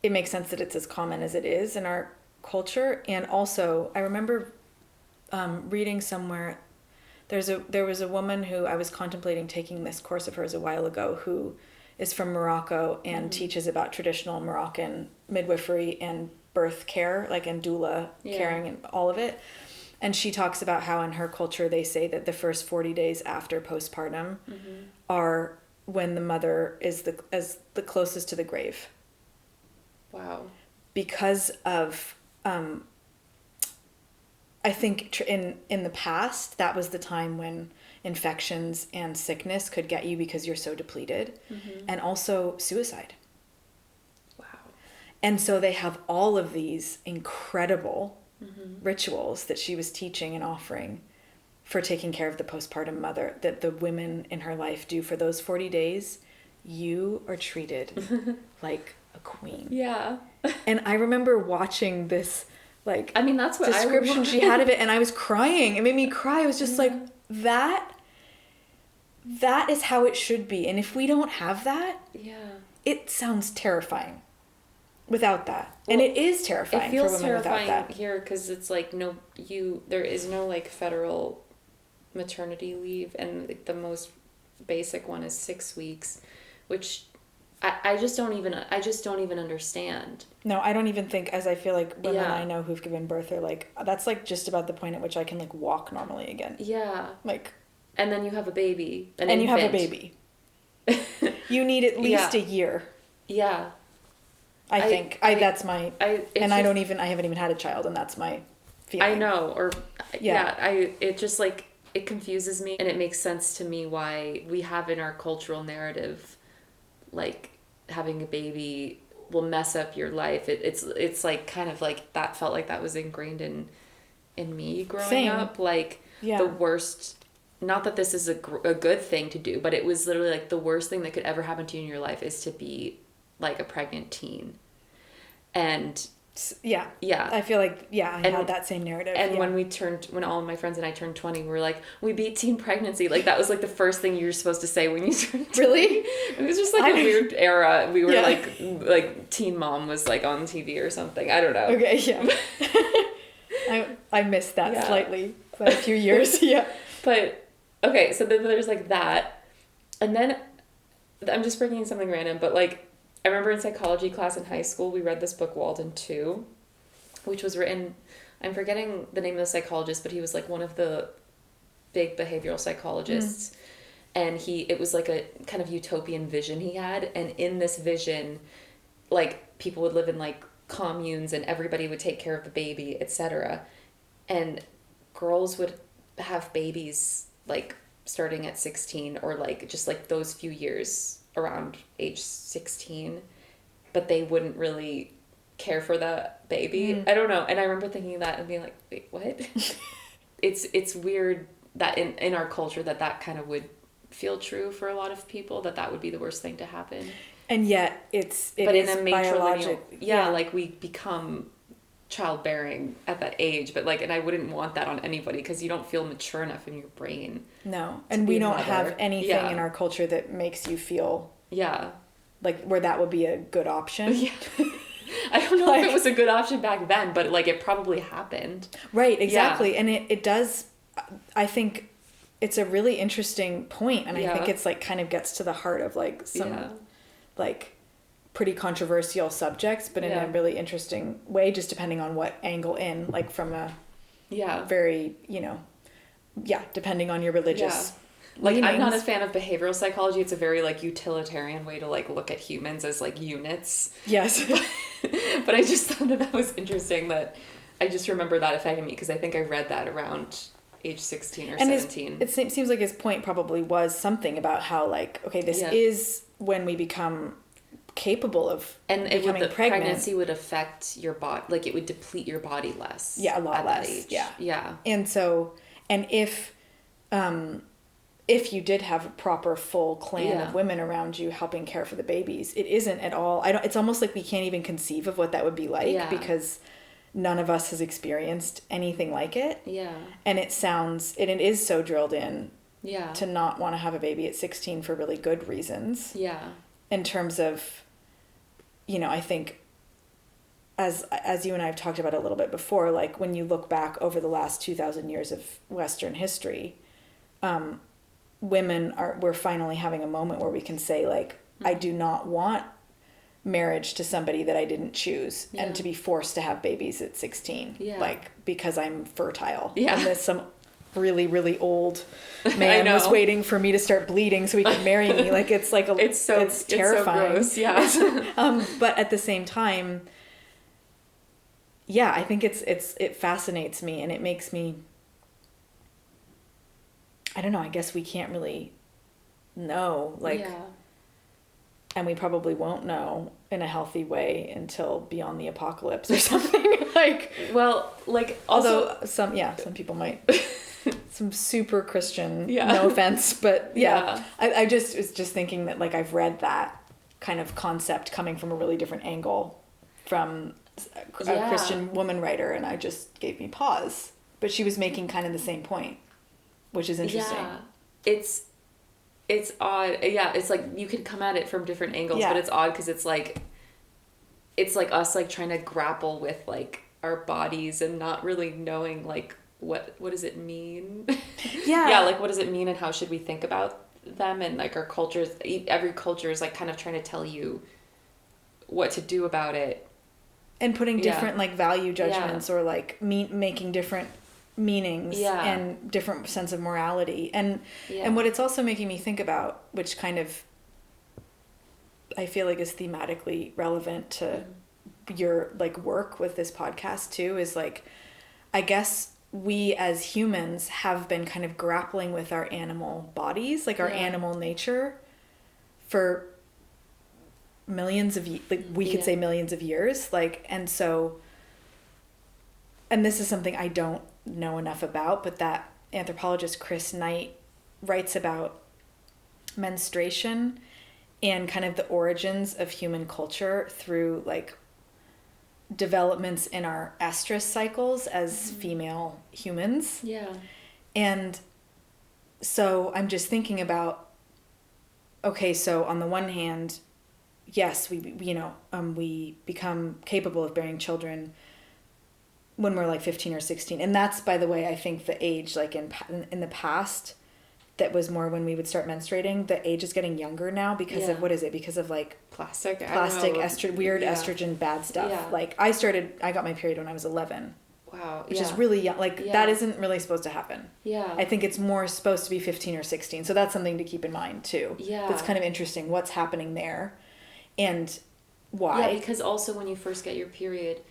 it makes sense that it's as common as it is in our culture. And also, I remember reading somewhere, there was a woman who I was contemplating taking this course of hers a while ago, who is from Morocco and teaches about traditional Moroccan midwifery and birth care, like, and doula caring and all of it. And she talks about how in her culture they say that the first 40 days after postpartum are when the mother is the closest to the grave. Wow. Because of I think in the past, that was the time when infections and sickness could get you because you're so depleted, and also suicide. Wow. And so they have all of these incredible rituals that she was teaching and offering for taking care of the postpartum mother, that the women in her life do for those 40 days. You are treated like a queen. Yeah. And I remember watching this, like, I mean, that's what description she had of it, and I was crying. It made me cry. I was just like, that is how it should be. And if we don't have that, it sounds terrifying without that. Well, and it is terrifying for women without that. It feels terrifying here because it's like, there is no like federal maternity leave, and like, the most basic one is 6 weeks, which I just don't even understand. No, I don't even think, as I feel like women I know who've given birth are like, that's like just about the point at which I can like walk normally again. Yeah. Like. And then you have a baby. And you have a baby. You need at least a year. Yeah. I think. That's my, I haven't even had a child, and that's my feeling. I know, it just like, it confuses me, and it makes sense to me why we have in our cultural narrative, like, having a baby will mess up your life. It's like kind of like that felt like that was ingrained in me growing up. Like the worst, not that this is a good thing to do, but it was literally like the worst thing that could ever happen to you in your life is to be like a pregnant teen. And I feel like I had that same narrative. And when all of my friends and I turned 20, we were like, we beat teen pregnancy. Like that was like the first thing you were supposed to say when you turned 20. Really? It was just like a weird era. We were like Teen Mom was like on TV or something. I don't know. Okay, yeah. I missed that slightly by a few years. Yeah. But okay, so then there's like that, and then I'm just bringing in something random, but like, I remember in psychology class in high school, we read this book, Walden 2, which was written, I'm forgetting the name of the psychologist, but he was like one of the big behavioral psychologists. And it was like a kind of utopian vision he had. And in this vision, like people would live in like communes and everybody would take care of the baby, etc. And girls would have babies like starting at 16 or like just like those few years around age 16, but they wouldn't really care for the baby. I don't know. And I remember thinking that and being like, wait, what? It's weird that in our culture that kind of would feel true for a lot of people, that would be the worst thing to happen. And yet it but is in a matrilineal, like we become childbearing at that age, but like, and I wouldn't want that on anybody because you don't feel mature enough in your brain. No, and we don't have anything in our culture that makes you feel like where that would be a good option. I don't know if it was a good option back then, but like it probably happened. Right, exactly. And it does, I think it's a really interesting point, and I think it's like kind of gets to the heart of like some like pretty controversial subjects, but in a really interesting way, just depending on what angle in, like from a very, depending on your religious like leanings. I'm not a fan of behavioral psychology. It's a very like utilitarian way to like look at humans as like units. Yes. But I just thought that was interesting, that I just remember that affecting me because I think I read that around age 16 or 17. It seems like his point probably was something about how like, okay, this is when we become capable of becoming pregnant. Pregnancy would affect your body, like it would deplete your body less. Yeah, a lot less. Age. Yeah. And so, and if you did have a proper full clan of women around you helping care for the babies, it isn't at all. It's almost like we can't even conceive of what that would be like because none of us has experienced anything like it. Yeah. And it is so drilled in to not want to have a baby at 16 for really good reasons. Yeah. In terms of, I think as you and I have talked about a little bit before, like when you look back over the last 2,000 years of Western history, we're finally having a moment where we can say like, I do not want marriage to somebody that I didn't choose and to be forced to have babies at 16, like because I'm fertile. And there's some really, really old man was waiting for me to start bleeding so he could marry me. Like it's like it's terrifying. It's so gross. Yeah. But at the same time, yeah, I think it fascinates me, and it makes me, I don't know, I guess we can't really know, like, Yeah. and we probably won't know in a healthy way until beyond the apocalypse or something. Like, Well, like, also, although some people might, some super Christian, Yeah. no offense, but yeah, Yeah. I just was just thinking that, like, I've read that kind of concept coming from a really different angle from a Yeah. Christian woman writer, and I just gave me pause. But she was making kind of the same point, which is interesting. Yeah. It's odd. Yeah, it's like you can come at it from different angles, Yeah. but it's odd because it's like us like trying to grapple with like our bodies and not really knowing like what does it mean? Yeah. Yeah, like what does it mean and how should we think about them, and like our cultures, every culture is like kind of trying to tell you what to do about it. And putting Yeah. different like value judgments or like making different meanings Yeah. and different sense of morality. And Yeah. and what it's also making me think about, which kind of I feel like is thematically relevant to your like work with this podcast too, is like, I guess we as humans have been kind of grappling with our animal bodies, like our Yeah. animal nature, for millions of like we could Yeah. say millions of years, like, and so, and this is something I don't know enough about, but that anthropologist Chris Knight writes about menstruation and kind of the origins of human culture through like developments in our estrus cycles as female humans. Yeah. And so I'm just thinking about, okay, so on the one hand, yes, we become capable of bearing children when we're like 15 or 16. And that's, by the way, I think the age, like in the past, that was more when we would start menstruating. The age is getting younger now because of, what is it? Because of like Plastic, weird Yeah. estrogen, bad stuff. Yeah. Like I got my period when I was 11, Wow. which Yeah. is really young. Like Yeah. that isn't really supposed to happen. Yeah. I think it's more supposed to be 15 or 16. So that's something to keep in mind too. Yeah. That's kind of interesting. What's happening there and why? Yeah, because also when you first get your period,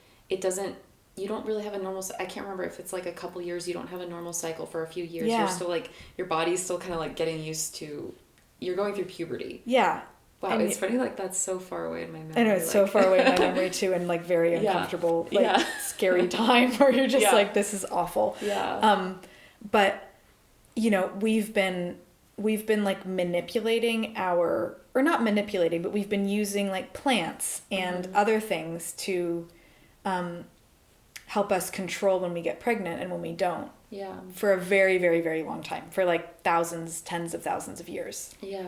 you don't really have a normal, I can't remember if it's like a couple years, you don't have a normal cycle for a few years. Yeah. You're still like, your body's still kind of like getting used to, you're going through puberty. Yeah. Wow, And it's funny, like that's so far away in my memory. I know, it's so far away in my memory too, and like very uncomfortable, like Yeah. scary time where you're just Yeah. like, this is awful. Yeah. But we've been like manipulating or not manipulating, but we've been using like plants and other things to help us control when we get pregnant and when we don't, Yeah. for a very, very, very long time, for like thousands, tens of thousands of years. Yeah.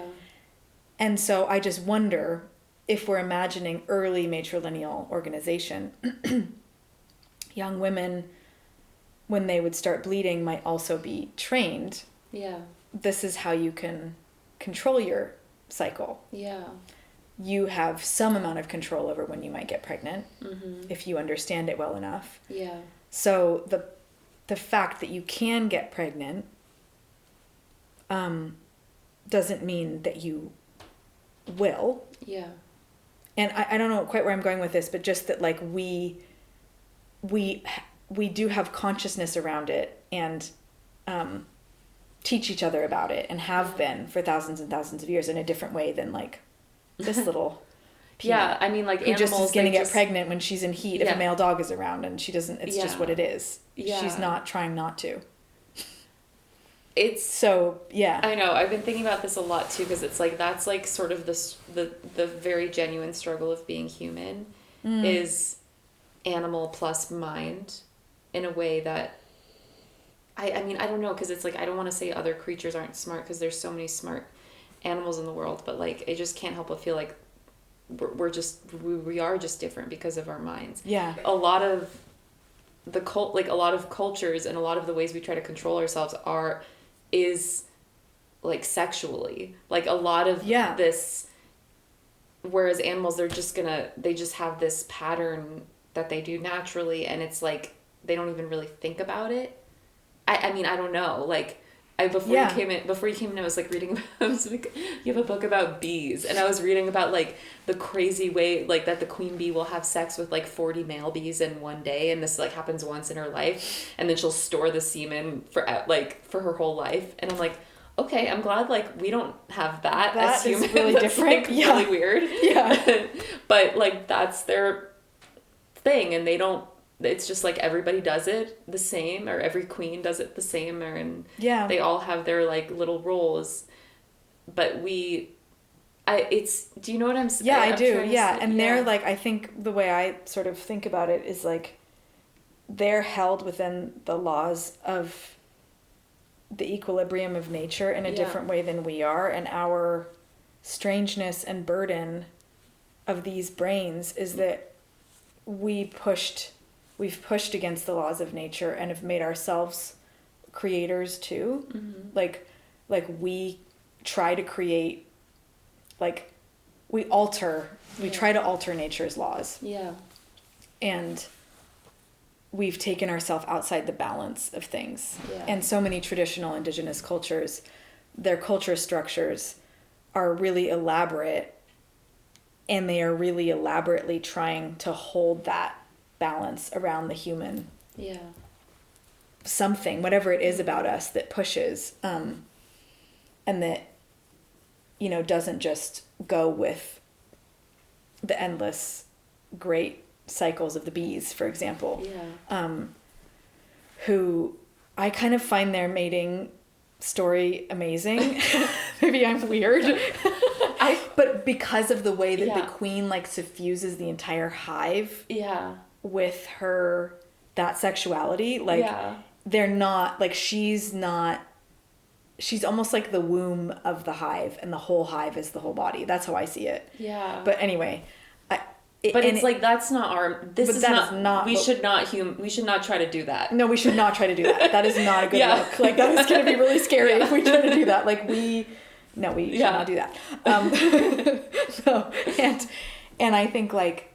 And so I just wonder if we're imagining early matrilineal organization, young women, when they would start bleeding, might also be trained. Yeah. This is how you can control your cycle. Yeah. You have some amount of control over when you might get pregnant, Mm-hmm. if you understand it well enough. Yeah. So the fact that you can get pregnant doesn't mean that you will. Yeah. And I don't know quite where I'm going with this, but just that like we do have consciousness around it and teach each other about it and have been for thousands and thousands of years in a different way than like this little peanut Yeah, I mean, like who animals, just is going to they get pregnant when she's in heat if Yeah. a male dog is around, and she doesn't, it's just Yeah. what it is. Yeah. She's not trying not to. It's So, yeah. I know. I've been thinking about this a lot too, because it's like that's like sort of the very genuine struggle of being human is animal plus mind, in a way that I mean, I don't know, because it's like I don't want to say other creatures aren't smart, because there's so many smart animals in the world, but like I just can't help but feel like we are just different because of our minds. Yeah. A lot of the a lot of cultures and a lot of the ways we try to control ourselves is like sexually, like a lot of this, whereas animals, they just have this pattern that they do naturally, and it's like they don't even really think about it. I mean, I don't know, like Before you came in, I was like reading about, you have a book about bees, and I was reading about like the crazy way like that the queen bee will have sex with like 40 male bees in one day, and this like happens once in her life, and then she'll store the semen for her whole life. And I'm like, okay, I'm glad like we don't have that as humans. Is really different. Like, really weird. Yeah. But like that's their thing, and they don't. It's just like everybody does it the same, or every queen does it the same, they all have their like little roles. But do you know what I'm saying? Yeah, I do. Yeah. And they're like, I think the way I sort of think about it is like they're held within the laws of the equilibrium of nature in a different way than we are, and our strangeness and burden of these brains is that we've pushed against the laws of nature and have made ourselves creators too. Mm-hmm. Like we try to create, like we try to alter nature's laws. Yeah. And we've taken ourselves outside the balance of things. Yeah. And so many traditional indigenous cultures, their culture structures are really elaborate, and they are really elaborately trying to hold that balance around the human. Yeah. Something, whatever it is about us that pushes, and that, doesn't just go with the endless great cycles of the bees, for example. Yeah. Who I kind of find their mating story amazing. Maybe I'm weird. But because of the way that the queen like suffuses the entire hive. Yeah. With that sexuality, like they're not like she's almost like the womb of the hive, and the whole hive is the whole body. That's how I see it. Yeah. But anyway, that's not our. We should not try to do that. No, we should not try to do that. That is not a good look. Like that is going to be really scary if we try to do that. Like we should not do that. So and I think like.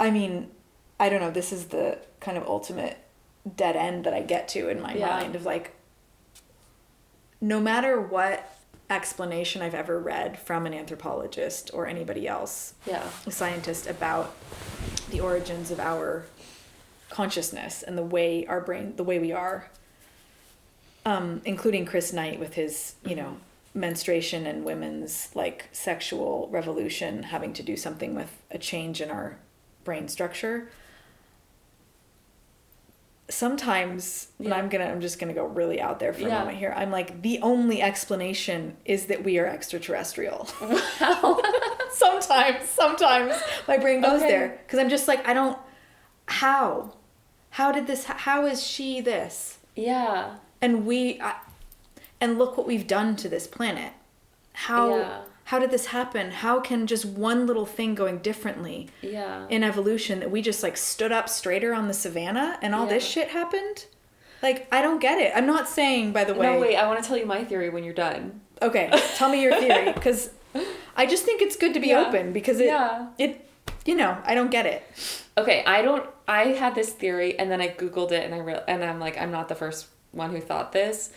I mean, I don't know, this is the kind of ultimate dead end that I get to in my mind of like, no matter what explanation I've ever read from an anthropologist or anybody else, a scientist, about the origins of our consciousness and the way we are, including Chris Knight with his, menstruation and women's like sexual revolution having to do something with a change in our brain structure. Sometimes, and I'm just gonna go really out there for a moment here. I'm like, the only explanation is that we are extraterrestrial. Wow. Sometimes my brain goes there, because I'm just like, how is she this? Yeah. And and look what we've done to this planet. How did this happen? How can just one little thing going differently in evolution, that we just like stood up straighter on the savannah and all this shit happened? Like, I don't get it. I'm not saying, by the way... No, wait, I want to tell you my theory when you're done. Okay, tell me your theory, because I just think it's good to be open, because it I don't get it. Okay, I had this theory, and then I Googled it, and I'm like, I'm not the first one who thought this,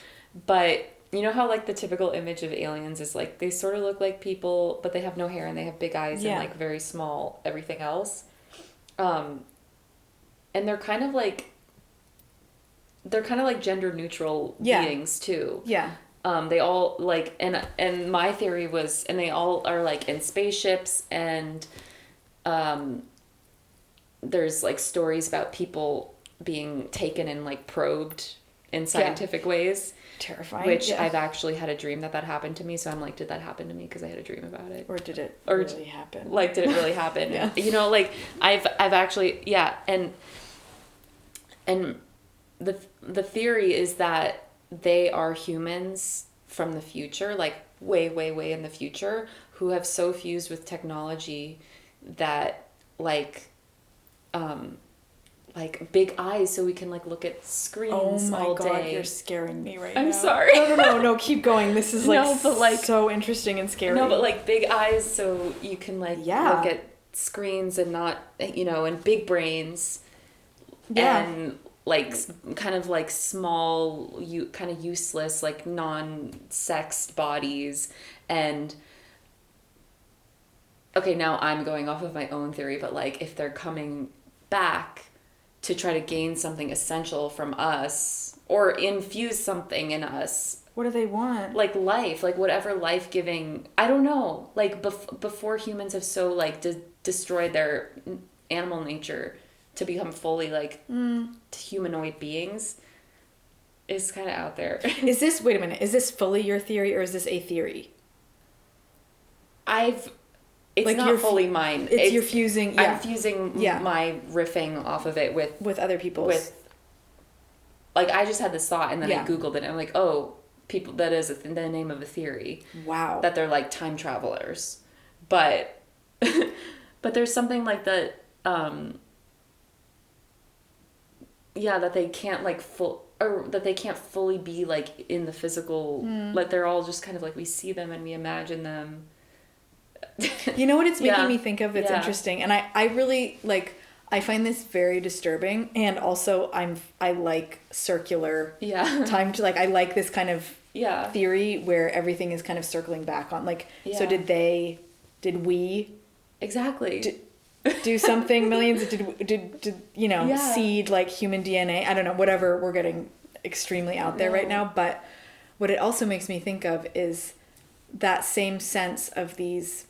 but... You know how, like, the typical image of aliens is, like, they sort of look like people, but they have no hair, and they have big eyes and, like, very small everything else. And they're kind of like gender neutral beings, too. Yeah. They all, like, and my theory was, and they all are, like, in spaceships, and there's, like, stories about people being taken and, like, probed in scientific ways. Terrifying. Which I've actually had a dream that happened to me, so I'm like, did that happen to me because I had a dream about it, or did it really happen? Like, did it really happen? Like I've actually and the theory is that they are humans from the future, like way in the future, who have so fused with technology that like big eyes, so we can like look at screens all day. Oh my God, you're scaring me right now. I'm sorry. No, keep going. This is so interesting and scary. No, but like big eyes, so you can like look at screens and not, and big brains. Yeah. And like kind of like small, kind of useless, like non-sexed bodies. And okay, now I'm going off of my own theory, but like if they're coming back to try to gain something essential from us or infuse something in us. What do they want? Like life, like whatever life-giving, I don't know, like before humans have so like destroyed their animal nature to become fully like humanoid beings is kind of out there. Wait a minute, is this fully your theory or is this a theory? It's like not fully mine. You're fusing, I'm fusing my riffing off of it with other people's. Like I just had this thought and then I Googled it and I'm like, oh, people, that is the name of a theory. Wow. That they're like time travelers. But there's something like that, that they can't like that they can't fully be like in the physical, like they're all just kind of like we see them and we imagine them. You know what it's making me think of? It's interesting. And I really like, I find this very disturbing. And also I like circular time to like, I like this kind of theory where everything is kind of circling back on like, so did we exactly do something millions did seed like human DNA? I don't know, whatever, we're getting extremely out there right now. But what it also makes me think of is that same sense of these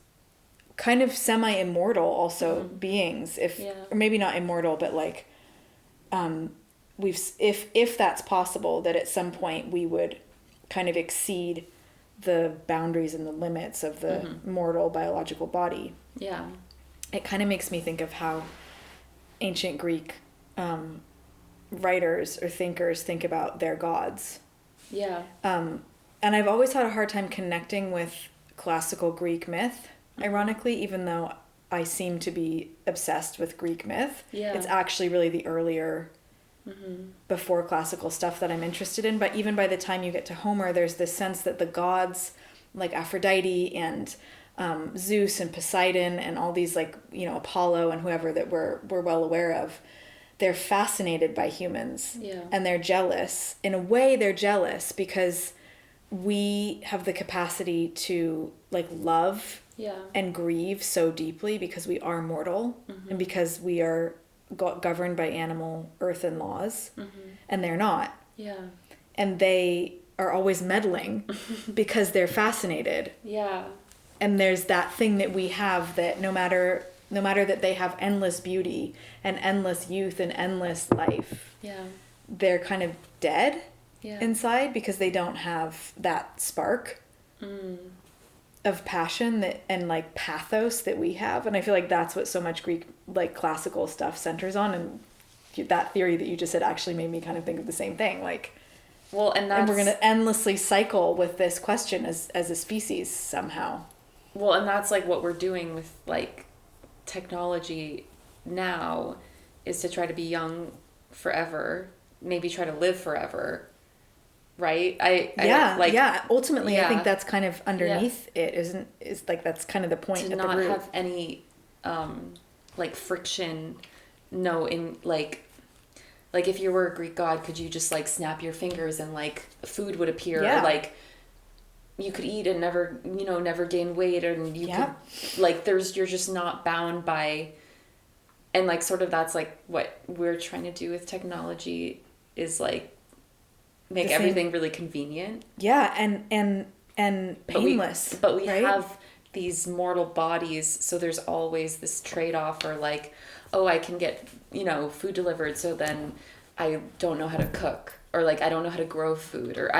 kind of semi-immortal also beings, or maybe not immortal, but like if that's possible, that at some point we would kind of exceed the boundaries and the limits of the mortal biological body. Yeah. It kind of makes me think of how ancient Greek writers or thinkers think about their gods. Yeah. And I've always had a hard time connecting with classical Greek myth, ironically, even though I seem to be obsessed with Greek myth. Yeah. It's actually really the earlier, before classical stuff that I'm interested in. But even by the time you get to Homer, there's this sense that the gods, like Aphrodite and Zeus and Poseidon and all these like, Apollo and whoever that we're well aware of, they're fascinated by humans. Yeah. And they're jealous. In a way, they're jealous because we have the capacity to like love and grieve so deeply because we are mortal and because we are governed by animal earth and laws and they're not. Yeah. And they are always meddling because they're fascinated. Yeah. And there's that thing that we have that no matter that they have endless beauty and endless youth and endless life, they're kind of dead inside because they don't have that spark of passion and like pathos that we have. And I feel like that's what so much Greek like classical stuff centers on. And that theory that you just said actually made me kind of think of the same thing. Like, and we're going to endlessly cycle with this question as a species somehow. Well, and that's like what we're doing with like technology now, is to try to be young forever, maybe try to live forever, right? Ultimately I think that's kind of underneath it, is like that's kind of the point, to not have any like friction. No, in like if you were a Greek god, could you just like snap your fingers and like food would appear? Or, like you could eat and never gain weight, and you could like you're just not bound by, and like sort of that's like what we're trying to do with technology, is like make everything really convenient. Yeah, and painless. But we have these mortal bodies, so there's always this trade-off, or like, oh, I can get food delivered, so then I don't know how to cook. Or like I don't know how to grow food, or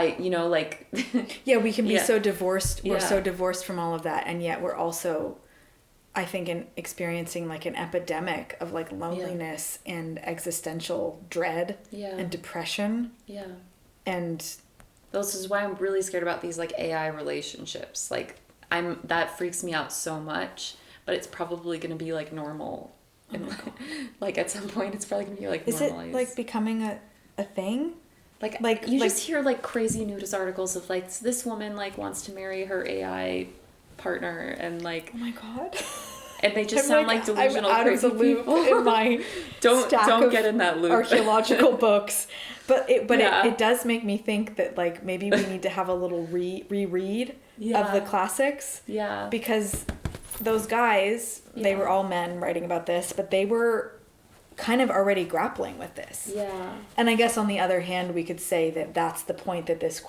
like we can be so divorced. We're so divorced from all of that, and yet we're also, I think, experiencing like an epidemic of like loneliness and existential dread and depression. Yeah, and this is why I'm really scared about these like AI relationships. Like that freaks me out so much, but it's probably going to be like normal. Oh my God. Like at some point, it's probably going to be like normalized. Is it like becoming a thing? Like you just hear like crazy news articles of like this woman like wants to marry her AI partner, and like, oh my God. And they just sound like delusional, I'm out crazy of the loop people. in my don't get in that loop. Archaeological books. But it does make me think that like maybe we need to have a little reread of the classics. Yeah. Because those guys, they were all men writing about this, but they were kind of already grappling with this. Yeah. And I guess on the other hand, we could say that that's the point that this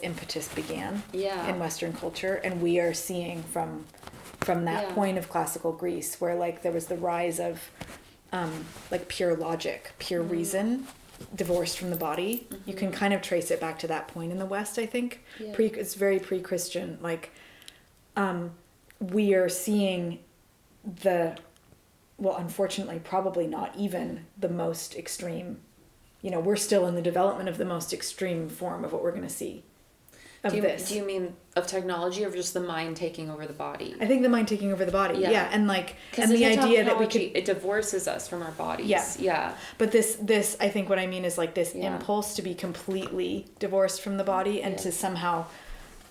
impetus began in Western culture, and we are seeing from that point of classical Greece, where like there was the rise of like pure logic, pure reason, divorced from the body. You can kind of trace it back to that point in the West, I think. It's very pre-Christian. Like we are seeing unfortunately, probably not even the most extreme. You know, we're still in the development of the most extreme form of what we're going to see of this. Do you mean of technology or just the mind taking over the body? I think the mind taking over the body. Yeah. And like, and the idea that we could... It divorces us from our bodies. Yeah. But this, I think what I mean is like this impulse to be completely divorced from the body and to somehow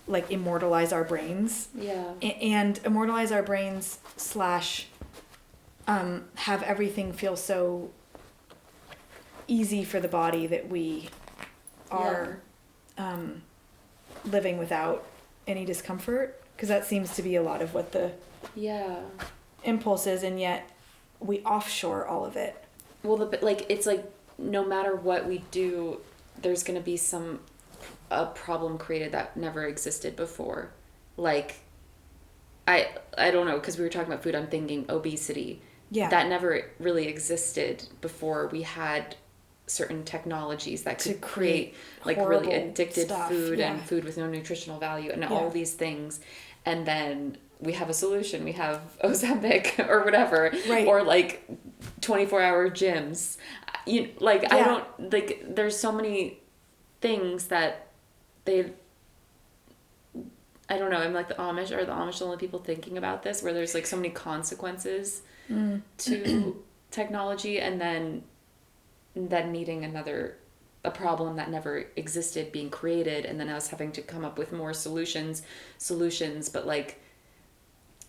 like immortalize our brains. Yeah. And immortalize our brains / have everything feel so easy for the body that we are living without any discomfort, because that seems to be a lot of what the impulse is, and yet we offshore all of it. Well, it's like no matter what we do, there's going to be a problem created that never existed before. Like I don't know, because we were talking about food, I'm thinking obesity. Yeah. That never really existed before we had certain technologies that could create like really addicted food and food with no nutritional value and all these things. And then we have a solution. We have Ozempic or whatever, or like 24-hour gyms. I don't like, there's so many things that I don't know. I'm like the Amish. Are the Amish the only people thinking about this? Where there's like so many consequences to technology, and then needing a problem that never existed being created, and then us having to come up with more solutions. But like,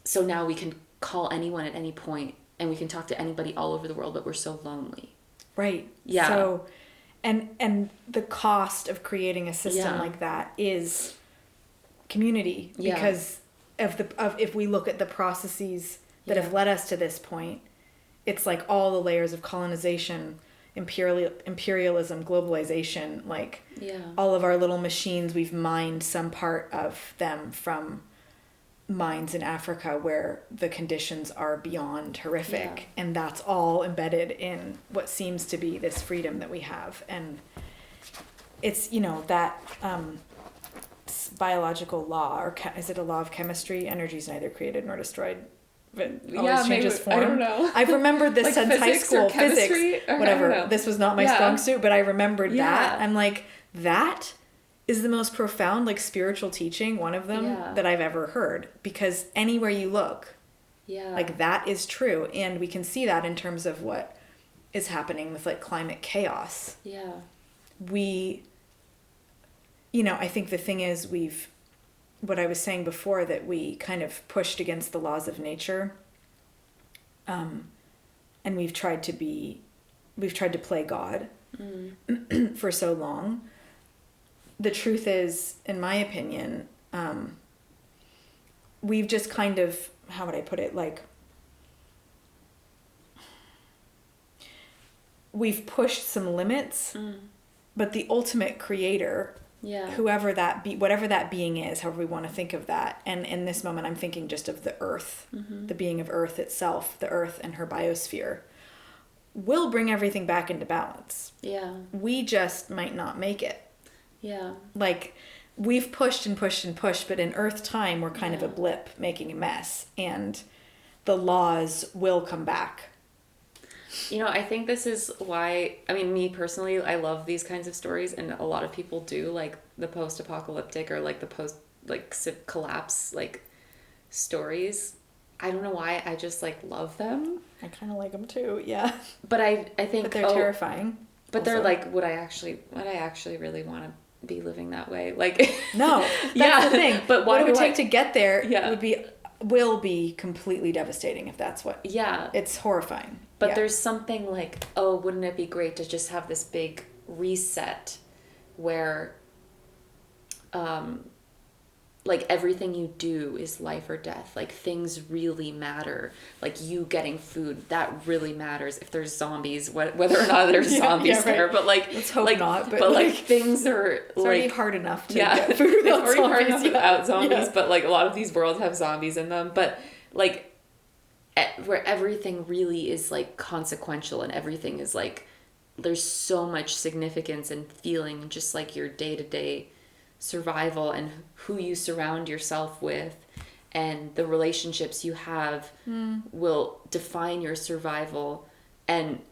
so now we can call anyone at any point, and we can talk to anybody all over the world, but we're so lonely. Right. Yeah. So, and the cost of creating a system like that is community, because of if we look at the processes that have led us to this point, it's like all the layers of colonization, imperialism, globalization, like all of our little machines, we've mined some part of them from mines in Africa where the conditions are beyond horrific, and that's all embedded in what seems to be this freedom that we have. And it's, that biological law, or is it a law of chemistry? Energy is neither created nor destroyed, but always changes form. I don't know. I've remembered this since high school. Physics, whatever. This was not my strong suit, but I remembered that. I'm like, that is the most profound, like, spiritual teaching, one of them, that I've ever heard. Because anywhere you look, like, that is true. And we can see that in terms of what is happening with, like, climate chaos. Yeah. I think the thing is what I was saying before, that we kind of pushed against the laws of nature. And we've tried to play God for so long. The truth is, in my opinion, we've just kind of, how would I put it? Like, we've pushed some limits, but the ultimate creator, whoever that be, whatever that being is, however we want to think of that. And in this moment, I'm thinking just of the earth, the being of earth itself, the earth and her biosphere, will bring everything back into balance. Yeah. We just might not make it. Yeah. Like, we've pushed and pushed and pushed, but in earth time, we're kind of a blip making a mess, and the laws will come back. I think this is why, me personally, I love these kinds of stories, and a lot of people do, like the post-apocalyptic or like the collapse, like, stories. I don't know why, I just, like, love them. I kind of like them too, yeah. But I think... But they're terrifying. But also, they're like, would I actually really want to be living that way? Like... No, that's the thing. But what it would take to get there would be will be completely devastating if that's what. Yeah. It's horrifying. But there's something like, oh, wouldn't it be great to just have this big reset where like everything you do is life or death. Like things really matter. Like you getting food, that really matters. If there's zombies, whether or not there's zombies there, but like, let's hope like, not. But like things are it's already hard enough to yeah, get food without it's already hard enough without zombies. Yeah. But like a lot of these worlds have zombies in them. But like where everything really is like consequential and everything is like there's so much significance and feeling, just like your day-to-day survival and who you surround yourself with and the relationships you have will define your survival. And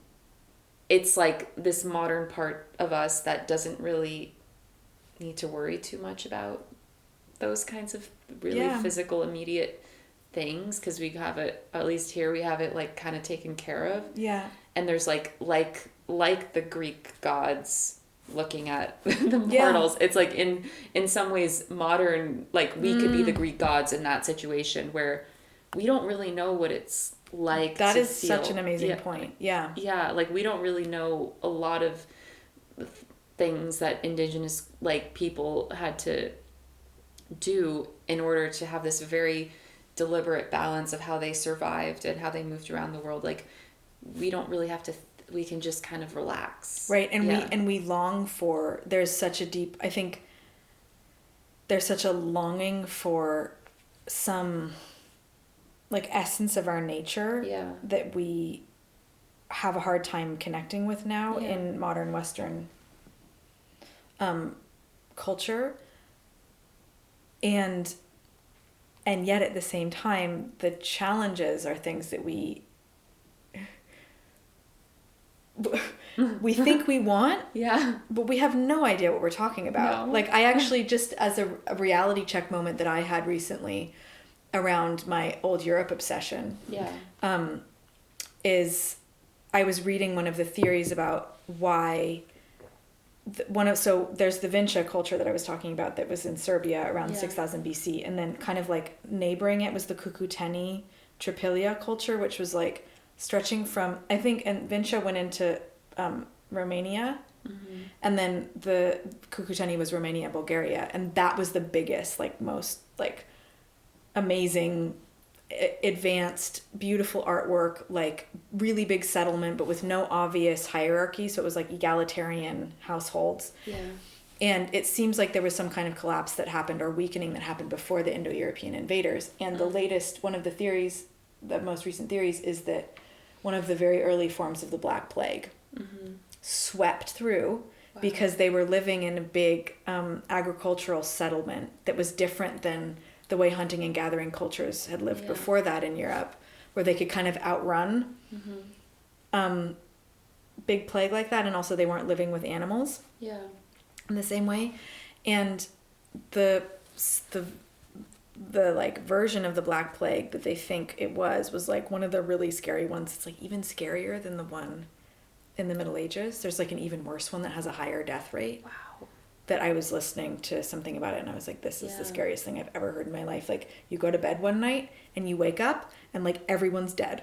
it's like this modern part of us that doesn't really need to worry too much about those kinds of really physical immediate things, because we have it, at least here we have it like kind of taken care of. And there's like the Greek gods looking at the mortals. It's like in some ways modern, like we could be the Greek gods in that situation where we don't really know what it's like. That to is feel. such an amazing point. Yeah, like we don't really know a lot of things that indigenous like people had to do in order to have this very deliberate balance of how they survived and how they moved around the world. Like we don't really have to we can just kind of relax, right? And we long for, there's such a deep, I think there's such a longing for some like essence of our nature that we have a hard time connecting with now in modern Western culture. And yet at the same time, the challenges are things that we think we want, but we have no idea what we're talking about. No. Like I actually just as a reality check moment that I had recently around my old Europe obsession, is I was reading one of the theories about why so there's the Vinca culture that I was talking about that was in Serbia around 6000 BC, and then kind of like neighboring it was the Cucuteni Tripilia culture, which was like stretching from, I think, and Vinca went into Romania, and then the Cucuteni was Romania and Bulgaria, and that was the biggest, like most like amazing, advanced, beautiful artwork, like really big settlement, but with no obvious hierarchy. So it was like egalitarian households. And it seems like there was some kind of collapse that happened or weakening that happened before the Indo-European invaders. And the latest, one of the theories, the most recent theories, is that one of the very early forms of the Black Plague swept through because they were living in a big agricultural settlement that was different than the way hunting and gathering cultures had lived before that in Europe, where they could kind of outrun big plague like that, and also they weren't living with animals in the same way. And the like version of the Black Plague that they think it was like one of the really scary ones. It's like even scarier than the one in the Middle Ages. There's like an even worse one that has a higher death rate. Wow. That I was listening to something about it and I was like, this is the scariest thing I've ever heard in my life. Like you go to bed one night and you wake up and like everyone's dead.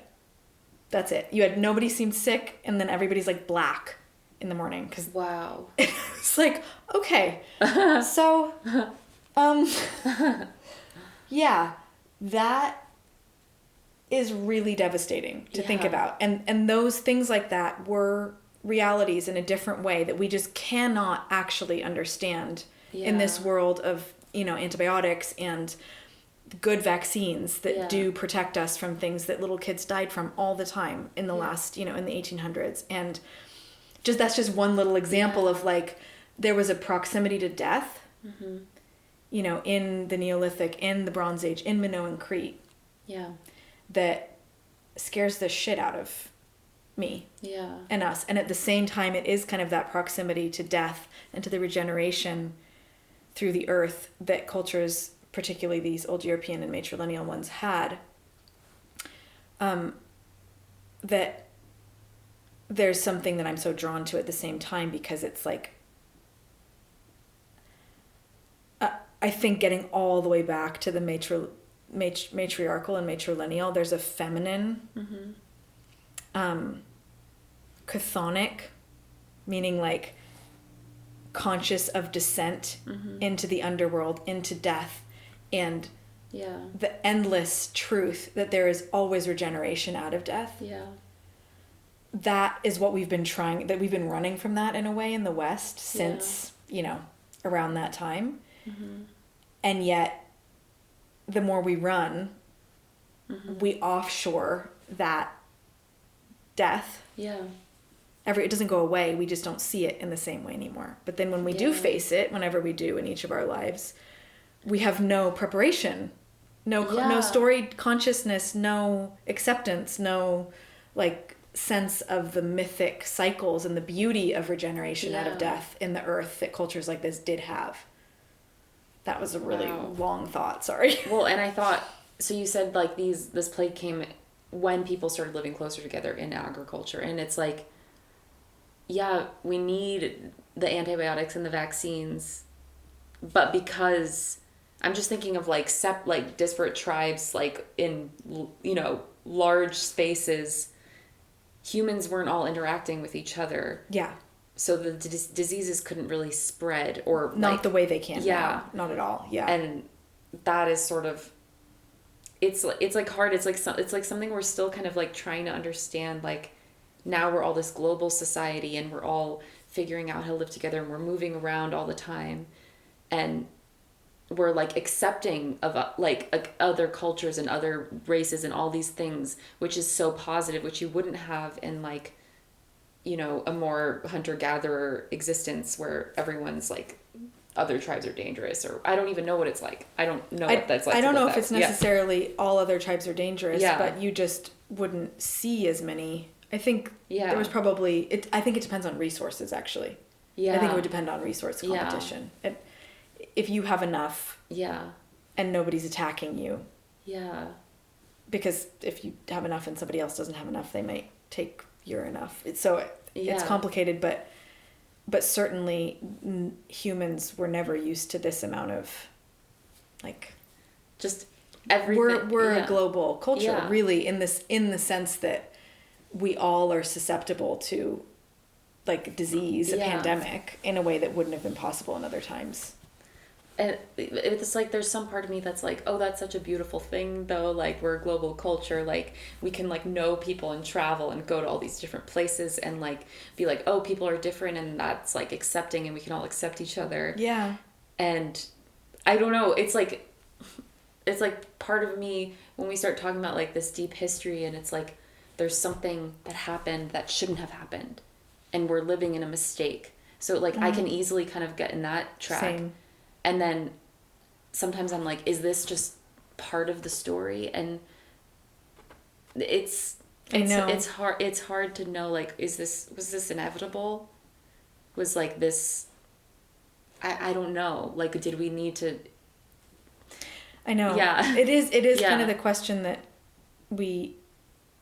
That's it. Nobody seemed sick, and then everybody's like black in the morning. Wow. It's like, okay. So, yeah, that is really devastating to think about. And those things like that were realities in a different way that we just cannot actually understand in this world of, antibiotics and good vaccines that do protect us from things that little kids died from all the time in the last, in the 1800s. And that's just one little example of like, there was a proximity to death, in the Neolithic, in the Bronze Age, in Minoan Crete. That scares the shit out of me and us. And at the same time, it is kind of that proximity to death and to the regeneration through the earth that cultures, particularly these old European and matrilineal ones, had. That there's something that I'm so drawn to at the same time, because it's like, I think getting all the way back to the matriarchal and matrilineal. There's a feminine, chthonic, meaning like conscious of descent into the underworld, into death, and the endless truth that there is always regeneration out of death. That is what we've been running from that in a way in the West since, around that time. And yet, the more we run, we offshore that death. It doesn't go away. We just don't see it in the same way anymore. But then when we do face it, whenever we do in each of our lives, we have no preparation, no story consciousness, no acceptance, no like sense of the mythic cycles and the beauty of regeneration out of death in the earth that cultures like this did have. That was a really long thought. Sorry. Well, and I thought, so you said like this plague came when people started living closer together in agriculture, and it's like, we need the antibiotics and the vaccines, but because I'm just thinking of like disparate tribes, like in, large spaces, humans weren't all interacting with each other. So the diseases couldn't really spread, or not the way they can now. Not at all. And that is sort of, it's like hard. It's like something we're still kind of like trying to understand. Like now we're all this global society and we're all figuring out how to live together, and we're moving around all the time, and we're like accepting of other cultures and other races and all these things, which is so positive, which you wouldn't have in like, a more hunter-gatherer existence where everyone's like, other tribes are dangerous, or I don't even know what it's like. I don't know what that's like. I don't know if it's necessarily all other tribes are dangerous, but you just wouldn't see as many. I think there was probably, I think it depends on resources, actually. I think it would depend on resource competition. If you have enough and nobody's attacking you. Because if you have enough and somebody else doesn't have enough, they might take your enough. It's complicated, but certainly humans were never used to this amount of like just everything. We're a global culture, really, in the sense that we all are susceptible to like disease, a pandemic, in a way that wouldn't have been possible in other times. And it's like there's some part of me that's like, oh, that's such a beautiful thing though, like we're a global culture, like we can like know people and travel and go to all these different places and like be like, oh, people are different, and that's like accepting, and we can all accept each other. And I don't know, it's like part of me when we start talking about like this deep history, and it's like there's something that happened that shouldn't have happened, and we're living in a mistake. So like I can easily kind of get in that track. Same. And then sometimes I'm like, is this just part of the story? And it's hard to know, like, was this inevitable? Was like this, I don't know. Like, did we need to? I know. Yeah. It is kind of the question that we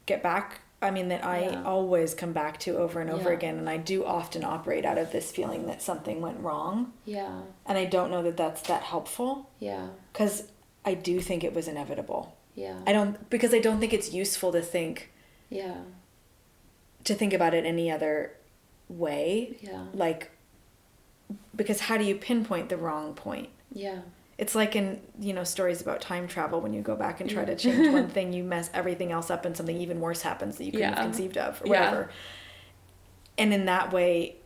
get back. I mean, that I always come back to over and over again. And I do often operate out of this feeling that something went wrong. And I don't know that that's that helpful. Because I do think it was inevitable. Because I don't think it's useful to think. To think about it any other way. Like, because how do you pinpoint the wrong point? It's like in, stories about time travel, when you go back and try to change one thing, you mess everything else up and something even worse happens that you couldn't have conceived of or whatever. And in that way,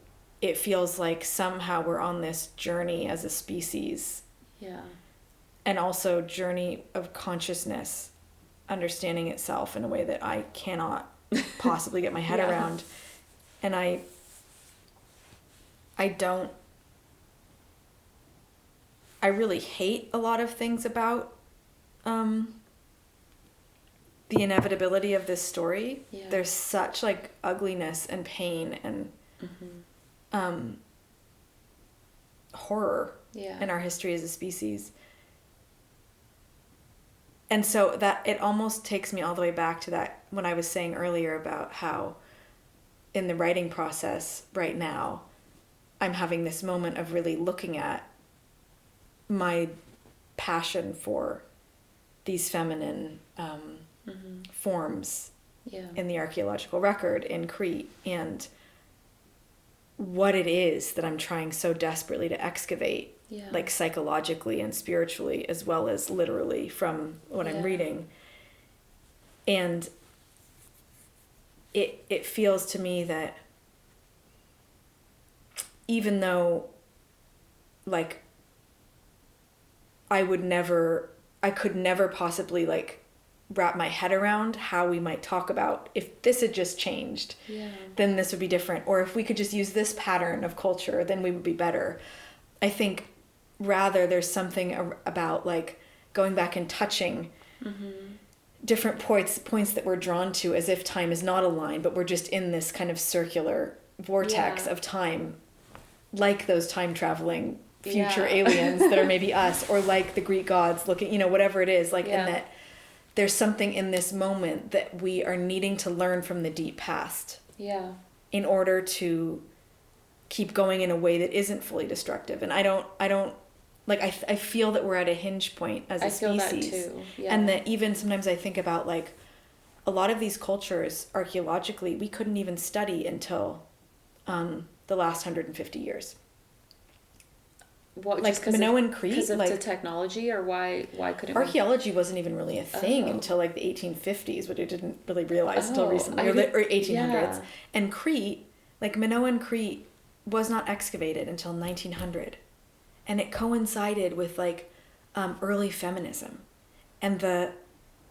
it feels like somehow we're on this journey as a species. And also journey of consciousness, understanding itself in a way that I cannot possibly get my head around. And I really hate a lot of things about the inevitability of this story. There's such like ugliness and pain and horror in our history as a species. And so that it almost takes me all the way back to that when I was saying earlier about how in the writing process right now, I'm having this moment of really looking at my passion for these feminine forms Yeah. in the archaeological record in Crete, and what it is that I'm trying so desperately to excavate, like psychologically and spiritually, as well as literally from what I'm reading. And it feels to me that even though, like, I could never possibly, like, wrap my head around how we might talk about if this had just changed, then this would be different. Or if we could just use this pattern of culture, then we would be better. I think rather there's something about, like, going back and touching different points that we're drawn to, as if time is not a line, but we're just in this kind of circular vortex of time, like those time traveling future aliens that are maybe us, or like the Greek gods looking, you know, whatever it is, like, in that there's something in this moment that we are needing to learn from the deep past in order to keep going in a way that isn't fully destructive. And I don't like, I feel that we're at a hinge point as a species. I feel that too. Yeah. And that even sometimes I think about, like, a lot of these cultures archaeologically we couldn't even study until the last 150 years. What, like Minoan Crete, because of the technology, or why couldn't archaeology wasn't even really a thing until, like, the 1850s, which I didn't really realize until recently, or 1800s. And Crete, like Minoan Crete, was not excavated until 1900, and it coincided with, like, early feminism, and the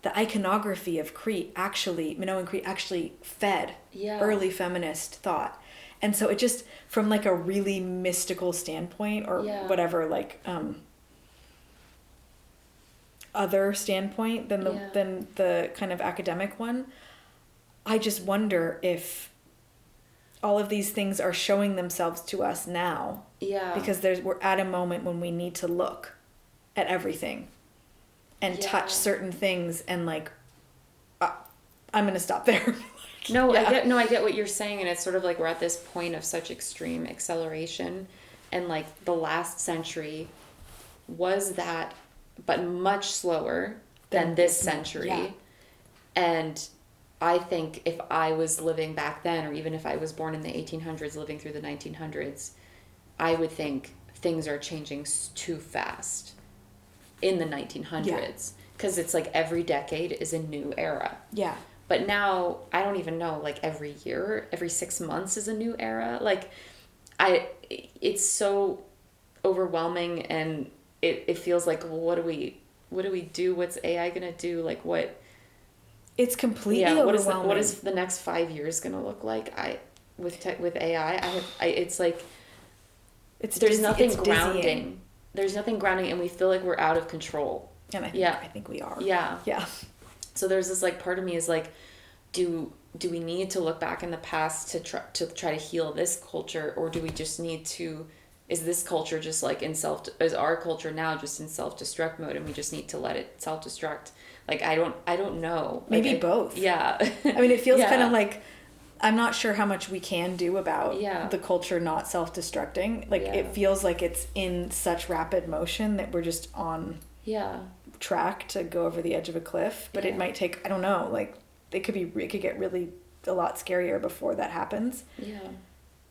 iconography of Crete Minoan Crete actually fed early feminist thought. And so it just, from, like, a really mystical standpoint, or whatever, like, other standpoint than the kind of academic one, I just wonder if all of these things are showing themselves to us now. Yeah. Because we're at a moment when we need to look at everything and touch certain things, and, like, I'm going to stop there. I get what you're saying, and it's sort of like we're at this point of such extreme acceleration, and, like, the last century was that, but much slower than this century. Yeah. And I think if I was living back then, or even if I was born in the 1800s, living through the 1900s, I would think things are changing too fast in the 1900s, because it's like every decade is a new era. Yeah. But now, I don't even know, like, every year, every 6 months is a new era. Like, it's so overwhelming, and it feels like, well, what do we do? What's AI going to do? Like, what? It's completely overwhelming. What is the next 5 years going to look like? With AI, it's like, there's nothing grounding. Dizzying. There's nothing grounding, and we feel like we're out of control. And I think we are. Yeah. Yeah. So there's this, like, part of me is like, do we need to look back in the past to try to heal this culture, or do we just need to, is this culture just, like, is our culture now just in self-destruct mode, and we just need to let it self-destruct? Like, I don't know. Maybe both. Yeah. I mean, it feels kind of like, I'm not sure how much we can do about the culture not self-destructing. Like, it feels like it's in such rapid motion that we're just on track to go over the edge of a cliff, but it might take, I don't know, like, it could get really a lot scarier before that happens. Yeah.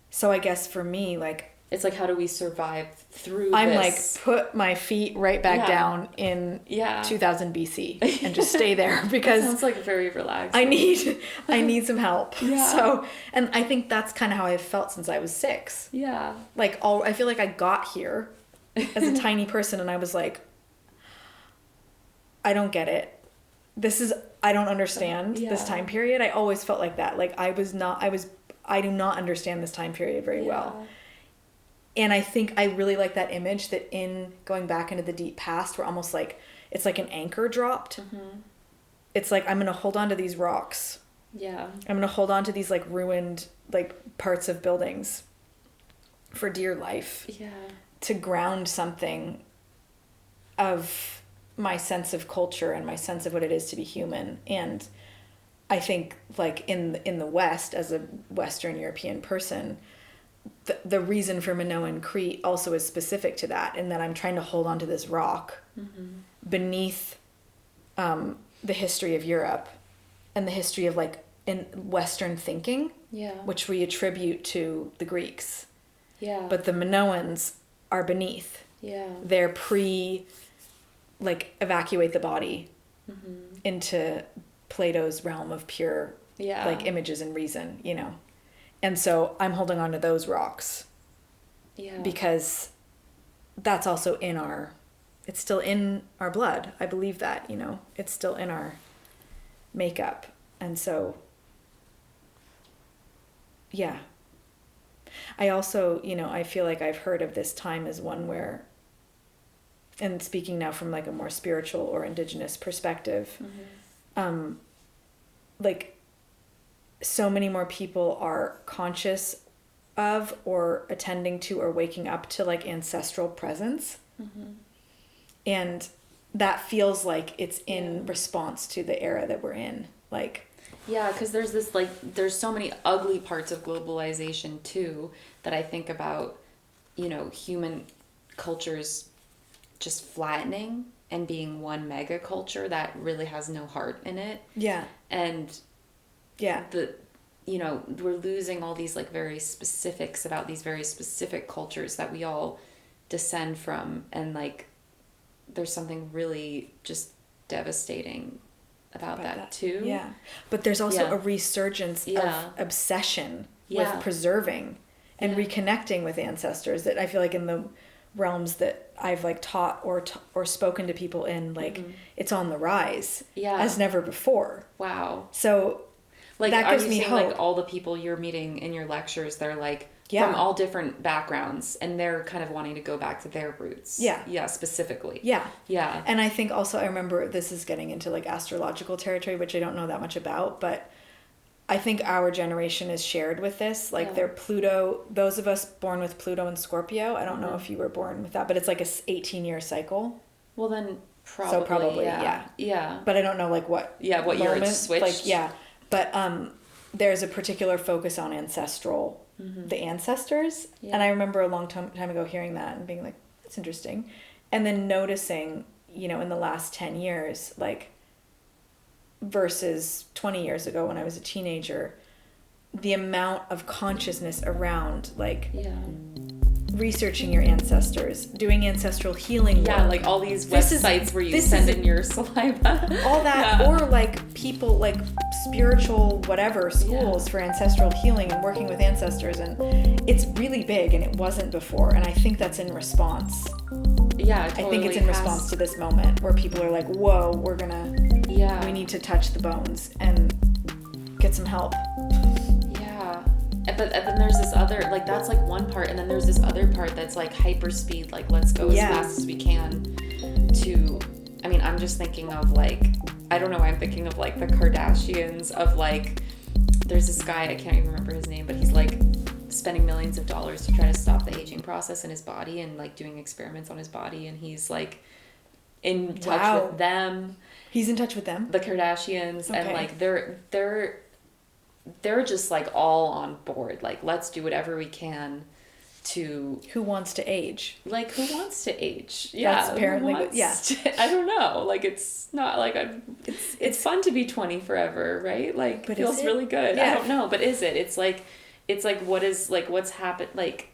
So I guess for me, like, it's like, how do we survive through I'm this? Like, put my feet right back down in 2000 BC and just stay there, because sounds like very relaxed. I need some help. Yeah. So, and I think that's kind of how I've felt since I was 6. Yeah. Like, I feel like I got here as a tiny person, and I was like, I don't get it. I don't understand this time period. I always felt like that. Like, I do not understand this time period very well. And I think I really like that image that in going back into the deep past, we're almost like, it's like an anchor dropped. Mm-hmm. It's like, I'm going to hold on to these rocks. Yeah. I'm going to hold on to these, like, ruined, like, parts of buildings for dear life. Yeah. To ground something of my sense of culture and my sense of what it is to be human. And I think, like, in the West, as a Western European person, the reason for Minoan Crete also is specific to that, in that I'm trying to hold on to this rock beneath the history of Europe and the history of like in Western thinking, which we attribute to the Greeks. Yeah. But the Minoans are beneath. Yeah. They're like evacuate the body into Plato's realm of pure like images and reason, you know. And so I'm holding on to those rocks. Yeah. Because that's also it's still in our blood. I believe that, you know, it's still in our makeup. And so, yeah. I also, you know, I feel like I've heard of this time as one where, and speaking now from like a more spiritual or indigenous perspective, like so many more people are conscious of or attending to or waking up to like ancestral presence. And that feels like it's in response to the era that we're in. Like, yeah, because there's this like there's so many ugly parts of globalization too that I think about, you know, human cultures just flattening and being one mega culture that really has no heart in it. Yeah. And you know, we're losing all these like very specifics about these very specific cultures that we all descend from, and like there's something really just devastating about that too. Yeah. But there's also a resurgence of obsession with preserving and reconnecting with ancestors that I feel like in the realms that I've like taught or spoken to people in, like it's on the rise as never before. Wow. So like that gives me hope. Like all the people you're meeting in your lectures, they're like from all different backgrounds, and they're kind of wanting to go back to their roots. Yeah, specifically. Yeah. And I think also I remember this is getting into like astrological territory, which I don't know that much about, but I think our generation is shared with this. Like they're Pluto, those of us born with Pluto and Scorpio. I don't know if you were born with that, but it's like a 18-year cycle. Well, then probably. So probably, yeah. But I don't know like what. Yeah, what year it's switched. Like, yeah. But there's a particular focus on ancestral, the ancestors. And I remember a long time ago hearing that and being like, that's interesting. And then noticing, you know, in the last 10 years, like versus 20 years ago when I was a teenager, the amount of consciousness around like researching your ancestors, doing ancestral healing work. Yeah, like all these websites where you send in your saliva. All that, or like people like spiritual whatever schools for ancestral healing and working with ancestors, and it's really big and it wasn't before, and I think that's in response. Yeah, totally. I think it's in response to this moment where people are like, whoa, we're gonna, we need to touch the bones and get some help. But then there's this other, like, that's like one part, and then there's this other part that's like hyper speed, like let's go as fast as we can to, I mean, I'm just thinking of like, I don't know why I'm thinking of like the Kardashians, of like, there's this guy, I can't even remember his name, but he's like spending millions of dollars to try to stop the aging process in his body and like doing experiments on his body, and he's like in touch with them. He's in touch with them? The Kardashians, and like they're just like all on board, like let's do whatever we can to who wants to age, like who wants to age. That's apparently I don't know, like it's not like it's fun to be 20 forever, right? Like it feels really good. I don't know, but is it? It's like what is like what's happened, like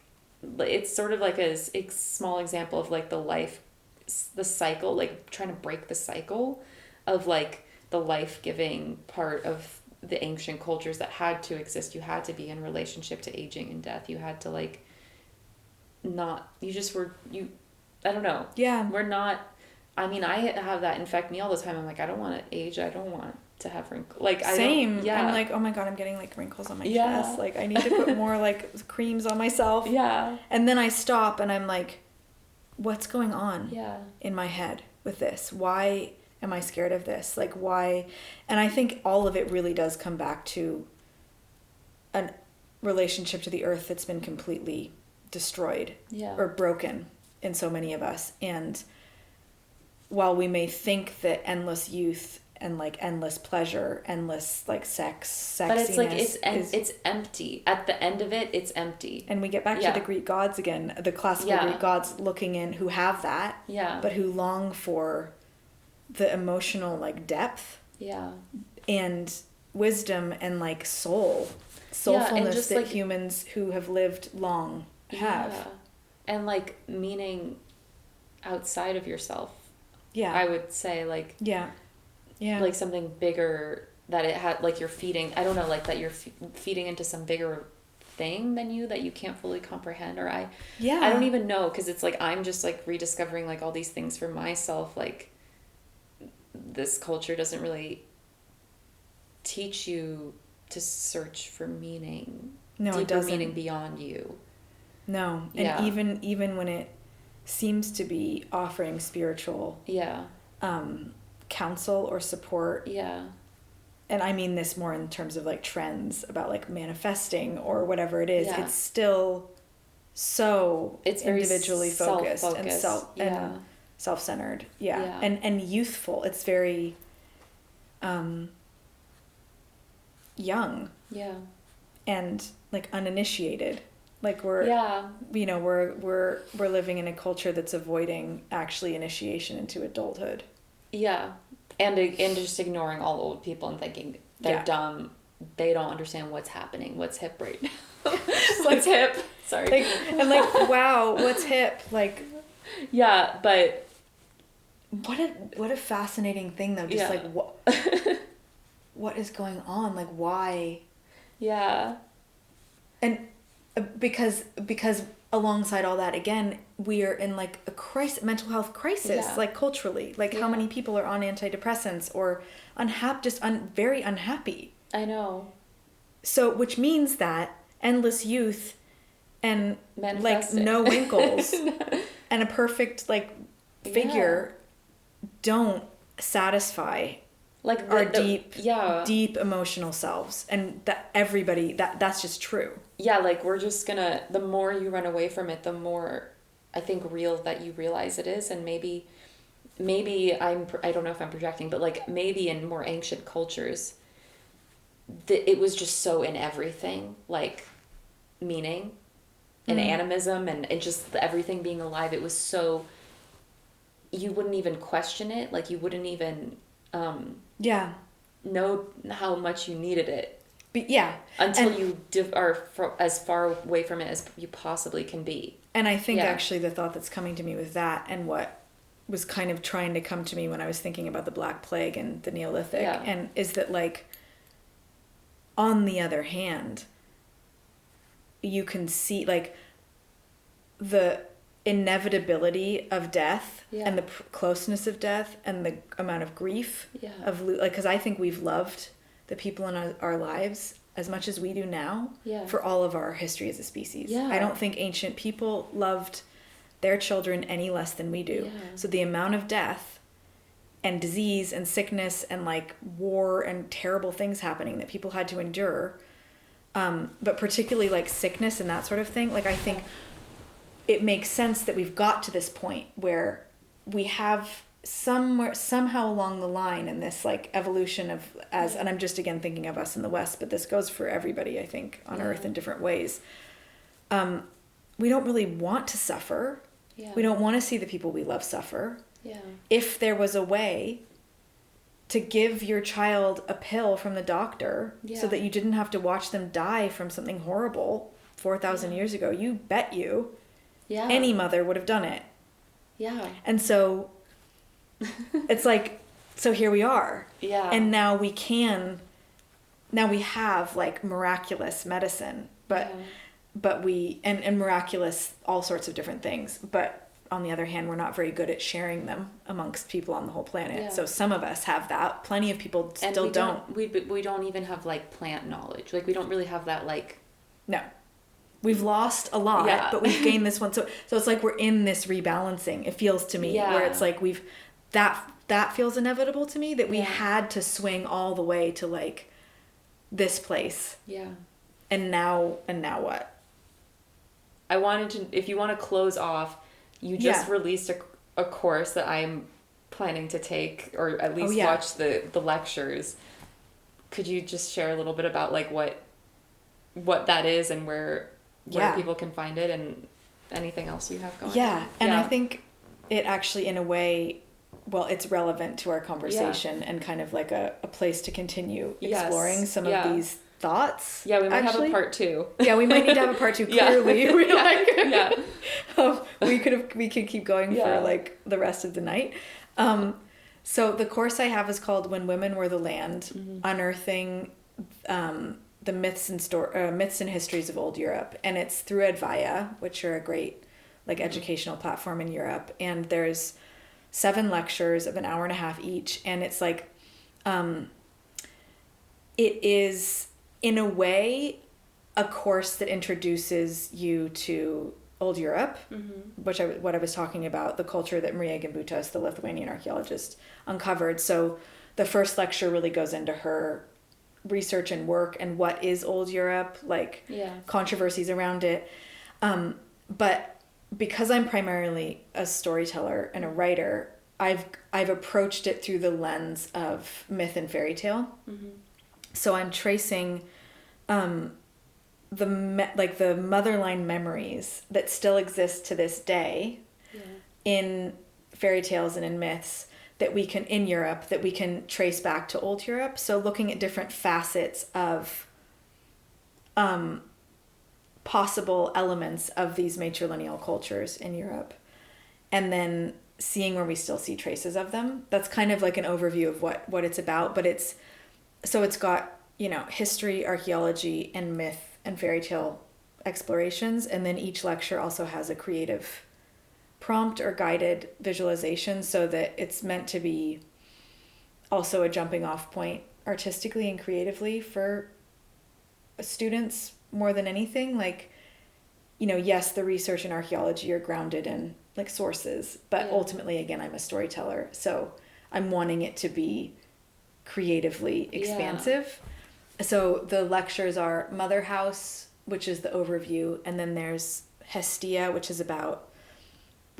it's sort of like a small example of like the cycle, like trying to break the cycle of like the life-giving part of the ancient cultures that had to exist. You had to be in relationship to aging and death. You had to like I don't know. Yeah. We're not, I mean, I have that infect me all the time. I'm like, I don't want to age. I don't want to have wrinkles. Like, I'm like, oh my God, I'm getting like wrinkles on my chest. Like I need to put more like creams on myself. Yeah. And then I stop and I'm like, what's going on in my head with this? Why am I scared of this? Like, why? And I think all of it really does come back to a relationship to the earth that's been completely destroyed or broken in so many of us. And while we may think that endless youth and like endless pleasure, endless like sexiness, but it's like it's empty. At the end of it, it's empty. And we get back to the Greek gods again, the classical Greek gods looking in, who have that, but who long for the emotional like depth Yeah. and wisdom and like soulfulness that like, humans who have lived long have. Yeah. And like meaning outside of yourself. Yeah. I would say like, yeah. Like something bigger that it had, like you're feeding, I don't know, like that you're feeding into some bigger thing than you that you can't fully comprehend. Or I don't even know, because it's like I'm just like rediscovering like all these things for myself. Like this culture doesn't really teach you to search for meaning. No, deeper it doesn't. Meaning beyond you. No. And even when it seems to be offering spiritual counsel or support. Yeah. And I mean this more in terms of like trends about like manifesting or whatever it is. Yeah. It's still it's individually focused and self-centered. Yeah. And youthful. It's very young. Yeah. And like uninitiated. Like we're living in a culture that's avoiding actually initiation into adulthood. Yeah. And just ignoring all old people and thinking they're dumb. They don't understand what's happening. What's hip right now? What's hip? Sorry. Like, and like, wow, what's hip? Like, yeah, but what a fascinating thing though. Just like what is going on? Like, why? Yeah. And because alongside all that, again, we are in like a mental health crisis, like culturally. Like how many people are on antidepressants or very unhappy. I know. So, which means that endless youth and like no wrinkles and a perfect like figure don't satisfy like our deep emotional selves, and that everybody that's just true. Yeah, like we're just gonna, the more you run away from it, the more I think real that you realize it is. And maybe I don't know if I'm projecting, but like maybe in more ancient cultures it was just so in everything, like meaning and animism and just everything being alive. It was so, you wouldn't even question it. Like you wouldn't even know how much you needed it. But until you are as far away from it as you possibly can be. And I think actually the thought that's coming to me with that, and what was kind of trying to come to me when I was thinking about the Black Plague and the Neolithic, and is that like, on the other hand, you can see like the inevitability of death and the closeness of death and the amount of grief of like, because I think we've loved the people in our lives as much as we do now for all of our history as a species. I don't think ancient people loved their children any less than we do. So the amount of death and disease and sickness and like war and terrible things happening that people had to endure, but particularly like sickness and that sort of thing, like I think it makes sense that we've got to this point where we have somehow along the line in this like evolution of and I'm just again thinking of us in the West, but this goes for everybody I think on Earth in different ways. We don't really want to suffer. We don't want to see the people we love suffer. If there was a way to give your child a pill from the doctor so that you didn't have to watch them die from something horrible 4,000 years ago, you bet any mother would have done it. And so it's like, so here we are. And now we have like miraculous medicine, but we, and miraculous all sorts of different things. But on the other hand, we're not very good at sharing them amongst people on the whole planet. So some of us have that. Plenty of people still don't. We don't even have like plant knowledge. Like we don't really have that like. No. We've lost a lot, but we've gained this one. So it's like we're in this rebalancing. It feels to me where it's like that feels inevitable to me, that we had to swing all the way to like this place. And now what? I wanted to, if you want to close off, you just released a course that I'm planning to take, or at least watch the lectures. Could you just share a little bit about like what that is and where people can find it, and anything else you have going on? And I think it actually in a way well, it's relevant to our conversation and kind of like a place to continue exploring some of these thoughts. Yeah, we might have a part 2. Yeah, we might need to have a part 2. Clearly, we could keep going for like the rest of the night. So the course I have is called "When Women Were the Land: Unearthing the Myths and Histories of Old Europe," and it's through Advaya, which are a great like educational platform in Europe. And there's 7 lectures of an hour and a half each, and it's like it is in a way a course that introduces you to Old Europe, what I was talking about, the culture that Marija Gimbutas, the Lithuanian archaeologist, uncovered. So the first lecture really goes into her research and work and what is Old Europe, like controversies around it. But because I'm primarily a storyteller and a writer, I've approached it through the lens of myth and fairy tale. So I'm tracing the motherline memories that still exist to this day in fairy tales and in myths that we can, in Europe, that we can trace back to Old Europe. So looking at different facets of possible elements of these matrilineal cultures in Europe, and then seeing where we still see traces of them. That's kind of like an overview of what it's about, but it's got, history, archaeology, and myth and fairy tale explorations, and then each lecture also has a creative prompt or guided visualization, so that it's meant to be also a jumping off point artistically and creatively for students more than anything. Like, yes, the research and archaeology are grounded in like sources, but ultimately, again, I'm a storyteller, so I'm wanting it to be creatively expansive. So the lectures are Mother House, which is the overview, and then there's Hestia, which is about,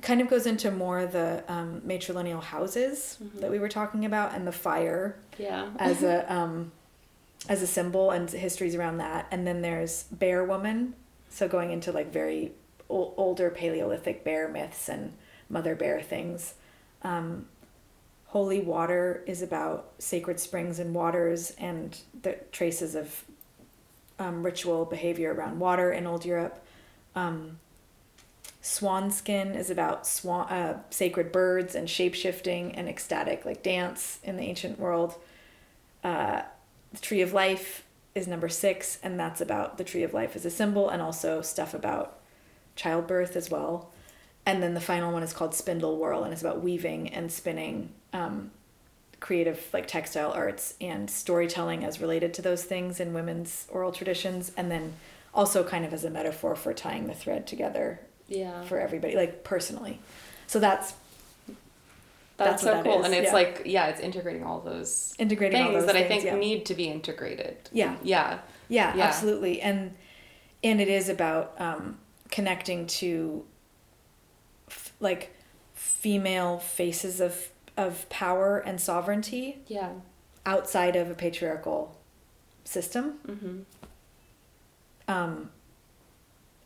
kind of goes into more the matrilineal houses that we were talking about, and the fire as a symbol and histories around that. And then there's Bear Woman, so going into like very older Paleolithic bear myths and mother bear things. Holy Water is about sacred springs and waters and the traces of ritual behavior around water in Old Europe. Swanskin is about sacred birds and shape-shifting and ecstatic like dance in the ancient world. The Tree of Life is number 6, and that's about the Tree of Life as a symbol, and also stuff about childbirth as well. And then the final one is called Spindle Whirl, and it's about weaving and spinning, creative like textile arts and storytelling as related to those things in women's oral traditions, and then also kind of as a metaphor for tying the thread together for everybody, like personally. So that's so cool. And it's like, it's integrating all those things that I think need to be integrated. Yeah, absolutely. And it is about connecting to like female faces of power and sovereignty outside of a patriarchal system. And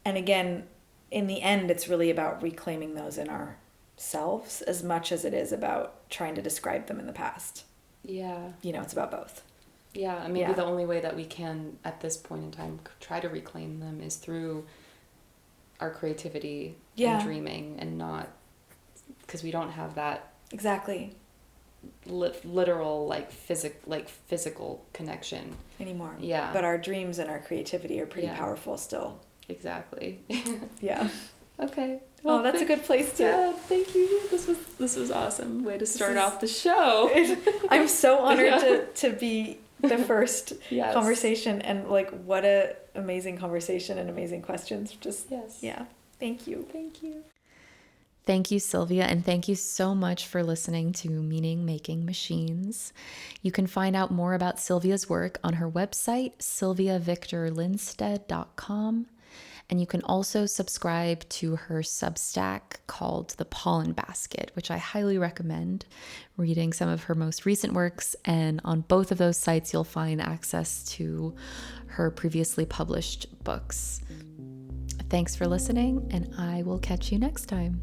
again, in the end, it's really about reclaiming those in ourselves as much as it is about trying to describe them in the past. It's about both. And maybe the only way that we can at this point in time try to reclaim them is through our creativity and dreaming, and not because we don't have that literal physical connection anymore. But our dreams and our creativity are pretty powerful still. Exactly. Okay. Well, that's a good place to. Thank you. This was awesome. Way to start off the show. I'm so honored to be the first conversation, and like what a amazing conversation and amazing questions. Thank you. Thank you, Sylvia, and thank you so much for listening to Meaning Making Machines. You can find out more about Sylvia's work on her website, sylviavictorlinsteadt.com. And you can also subscribe to her Substack called The Pollen Basket, which I highly recommend reading some of her most recent works. And on both of those sites, you'll find access to her previously published books. Thanks for listening, and I will catch you next time.